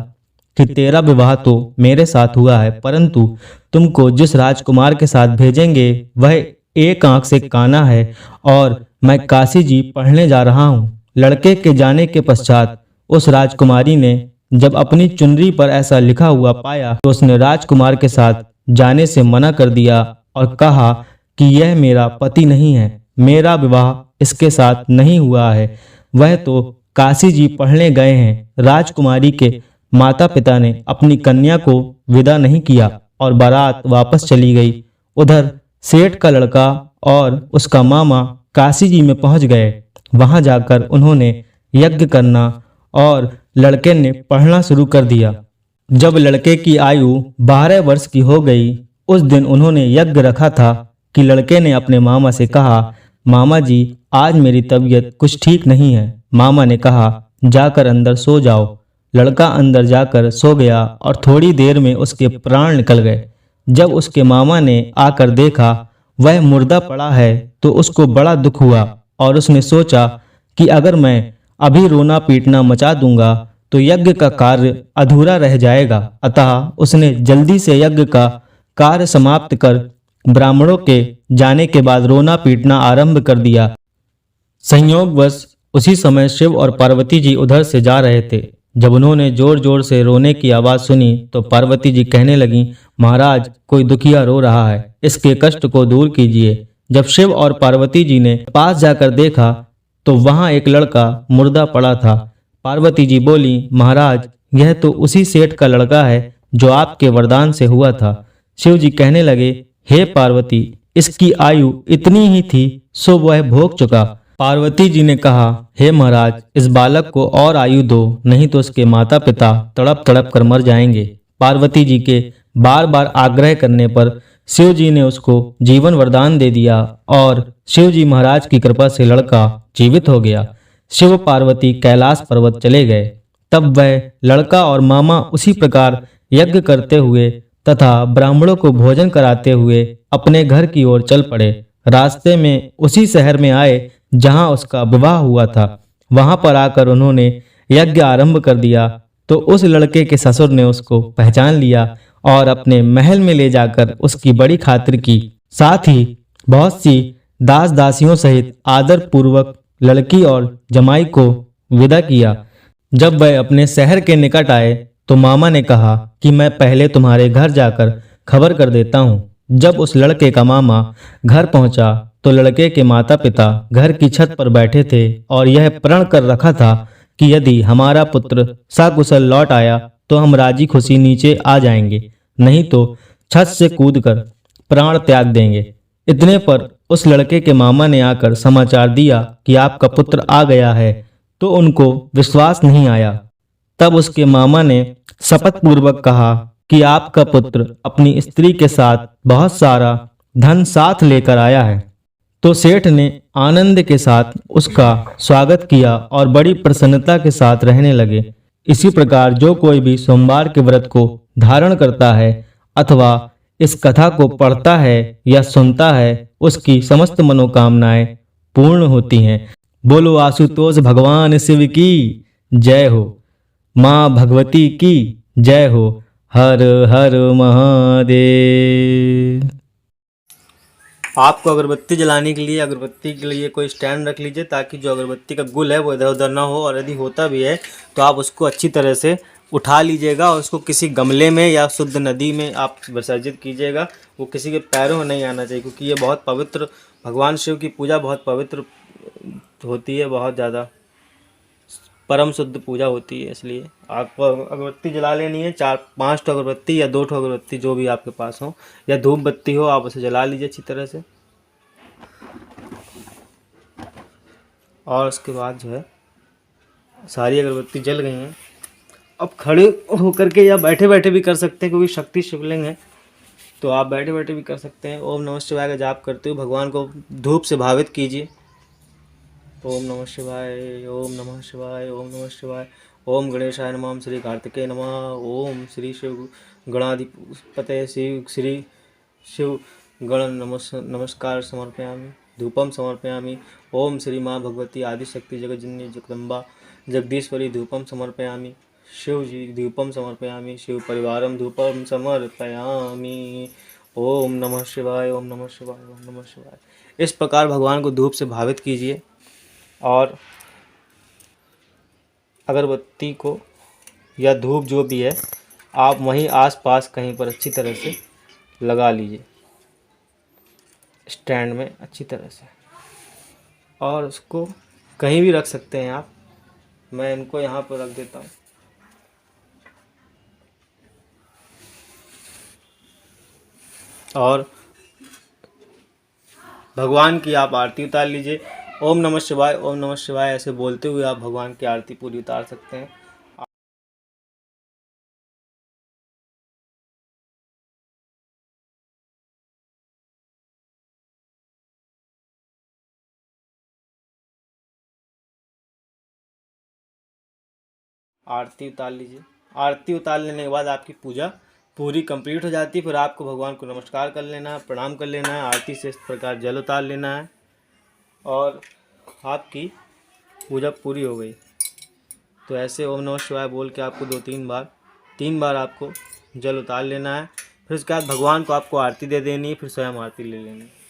कि तेरा विवाह तो मेरे साथ हुआ है, परंतु तुमको जिस राजकुमार के साथ भेजेंगे वह एक आंख से काना है और मैं काशी जी पढ़ने जा रहा हूँ। लड़के के जाने के पश्चात उस राजकुमारी ने जब अपनी चुनरी पर ऐसा लिखा हुआ पाया तो उसने राजकुमार के साथ जाने से मना कर दिया और कहा कि यह मेरा पति नहीं है, मेरा विवाह इसके साथ नहीं हुआ है, वह तो काशी जी पढ़ने गए हैं। राजकुमारी के माता पिता ने अपनी कन्या को विदा नहीं किया और बारात वापस चली गई। उधर सेठ का लड़का और उसका मामा काशी जी में पहुंच गए। वहां जाकर उन्होंने यज्ञ करना और लड़के ने पढ़ना शुरू कर दिया। जब लड़के की आयु 12 वर्ष की हो गई, उस दिन उन्होंने यज्ञ रखा था कि लड़के ने अपने मामा से कहा, मामा जी आज मेरी तबीयत कुछ ठीक नहीं है। मामा ने कहा, जाकर अंदर सो जाओ। लड़का अंदर जाकर सो गया और थोड़ी देर में उसके प्राण निकल गए। जब उसके मामा ने आकर देखा वह मुर्दा पड़ा है तो उसको बड़ा दुख हुआ और उसने सोचा कि अगर मैं अभी रोना पीटना मचा दूंगा तो यज्ञ का कार्य अधूरा रह जाएगा। अतः उसने जल्दी से यज्ञ का कार्य समाप्त कर ब्राह्मणों के जाने के बाद रोना पीटना आरंभ कर दिया। संयोगवश उसी समय शिव और पार्वती जी उधर से जा रहे थे। जब उन्होंने जोर जोर से रोने की आवाज सुनी तो पार्वती जी कहने लगी, महाराज कोई दुखिया रो रहा है, इसके कष्ट को दूर कीजिए। जब शिव और पार्वती जी ने पास जाकर देखा तो वहां एक लड़का मुर्दा पड़ा था। पार्वती जी बोली, महाराज यह तो उसी सेठ का लड़का है जो आपके वरदान से हुआ था। शिव जी कहने लगे, हे पार्वती, इसकी आयु इतनी ही थी सो वह भोग चुका। पार्वती जी ने कहा, हे महाराज इस बालक को और आयु दो, नहीं तो इसके माता पिता तड़प तड़प कर मर जाएंगे। पार्वती जी के बार बार आग्रह करने पर शिव जी ने उसको जीवन वरदान दे दिया और शिव जी महाराज की कृपा से लड़का जीवित हो गया। शिव पार्वती कैलाश पर्वत चले गए। तब वह लड़का और मामा उसी प्रकार यज्ञ करते हुए तथा ब्राह्मणों को भोजन कराते हुए अपने घर की ओर चल पड़े। रास्ते में उसी शहर में आए जहां उसका विवाह हुआ था। वहां पर आकर उन्होंने यज्ञ आरंभ कर दिया तो उस लड़के के ससुर ने उसको पहचान लिया और अपने महल में ले जाकर उसकी बड़ी खातिर की। साथ ही बहुत सी दास दासियों सहित आदर पूर्वक लड़की और जमाई को विदा किया। जब वह अपने शहर के निकट आए तो मामा ने कहा कि मैं पहले तुम्हारे घर जाकर खबर कर देता हूँ। जब उस लड़के का मामा घर पहुंचा तो लड़के के माता पिता घर की छत पर बैठे थे और यह प्रण कर रखा था कि यदि हमारा पुत्र सकुशल लौट आया तो हम राजी खुशी नीचे आ जाएंगे, नहीं तो छत से कूदकर प्राण त्याग देंगे। इतने पर उस लड़के के मामा ने आकर समाचार दिया कि आपका पुत्र आ गया है, तो उनको विश्वास नहीं आया। तब उसके मामा ने शपथ पूर्वक कहा कि आपका पुत्र अपनी स्त्री के साथ बहुत सारा धन साथ लेकर आया है। तो सेठ ने आनंद के साथ उसका स्वागत किया और बड़ी प्रसन्नता के साथ रहने लगे। इसी प्रकार जो कोई भी सोमवार के व्रत को धारण करता है अथवा इस कथा को पढ़ता है या सुनता है, उसकी समस्त मनोकामनाएं पूर्ण होती हैं। बोलो आशुतोष भगवान शिव की जय हो। माँ भगवती की जय हो। हर हर महादेव। आपको अगरबत्ती जलाने के लिए अगरबत्ती के लिए कोई स्टैंड रख लीजिए, ताकि जो अगरबत्ती का गुल है वो इधर उधर ना हो, और यदि होता भी है तो आप उसको अच्छी तरह से उठा लीजिएगा और उसको किसी गमले में या शुद्ध नदी में आप विसर्जित कीजिएगा। वो किसी के पैरों में नहीं आना चाहिए, क्योंकि ये बहुत पवित्र, भगवान शिव की पूजा बहुत पवित्र होती है, बहुत ज़्यादा परम शुद्ध पूजा होती है। इसलिए आपको अगरबत्ती जला लेनी है, 4-5 ठो अगरबत्ती या 2 ठो अगरबत्ती जो भी आपके पास हो, या धूप बत्ती हो, आप उसे जला लीजिए अच्छी तरह से। और उसके बाद जो है सारी अगरबत्ती जल गई हैं। अब खड़े होकर के या बैठे बैठे भी कर सकते हैं, क्योंकि शक्ति शिवलिंग है तो आप बैठे बैठे भी कर सकते हैं। ओम नमः शिवाय का जाप करते हुए भगवान को धूप से भावित कीजिए। ओम नमः शिवाय, ओम नमः शिवाय, ओम नमः शिवाय। ओम गणेशाय नमः, श्री कार्तिकेय नमः। ओम श्री शिव गणाधिपतये श्री शिव गण नमस्कार समर्पयामि, धूपम समर्पयामि। ओम श्री माँ भगवती आदिशक्ति जगज्जननी जगदम्बा जगदीश्वरी धूपम समर्पयामि। शिव जी धूपम समर्पयामि, शिव परिवारम धूपम समर्पयामि। ओम नमः शिवाय, ओम नमः शिवाय, ओम नमः शिवाय। इस प्रकार भगवान को धूप से भावित कीजिए और अगरबत्ती को या धूप जो भी है आप वहीं आसपास कहीं पर अच्छी तरह से लगा लीजिए, स्टैंड में अच्छी तरह से, और उसको कहीं भी रख सकते हैं आप। मैं इनको यहाँ पर रख देता हूँ। और भगवान की आप आरती उतार लीजिए। ओम नमः शिवाय, ओम नमः शिवाय ऐसे बोलते हुए आप भगवान की आरती पूरी उतार सकते हैं। आरती उतार लीजिए। आरती उतार लेने के बाद आपकी पूजा पूरी कंप्लीट हो जाती है। फिर आपको भगवान को नमस्कार कर लेना है, प्रणाम कर लेना है, आरती से इस प्रकार जल उतार लेना है और आपकी पूजा पूरी हो गई। तो ऐसे ओम नमः शिवाय बोल के आपको 3 बार आपको जल उतार लेना है। फिर उसके बाद भगवान को आपको आरती दे देनी है, फिर स्वयं आरती ले लेनी है।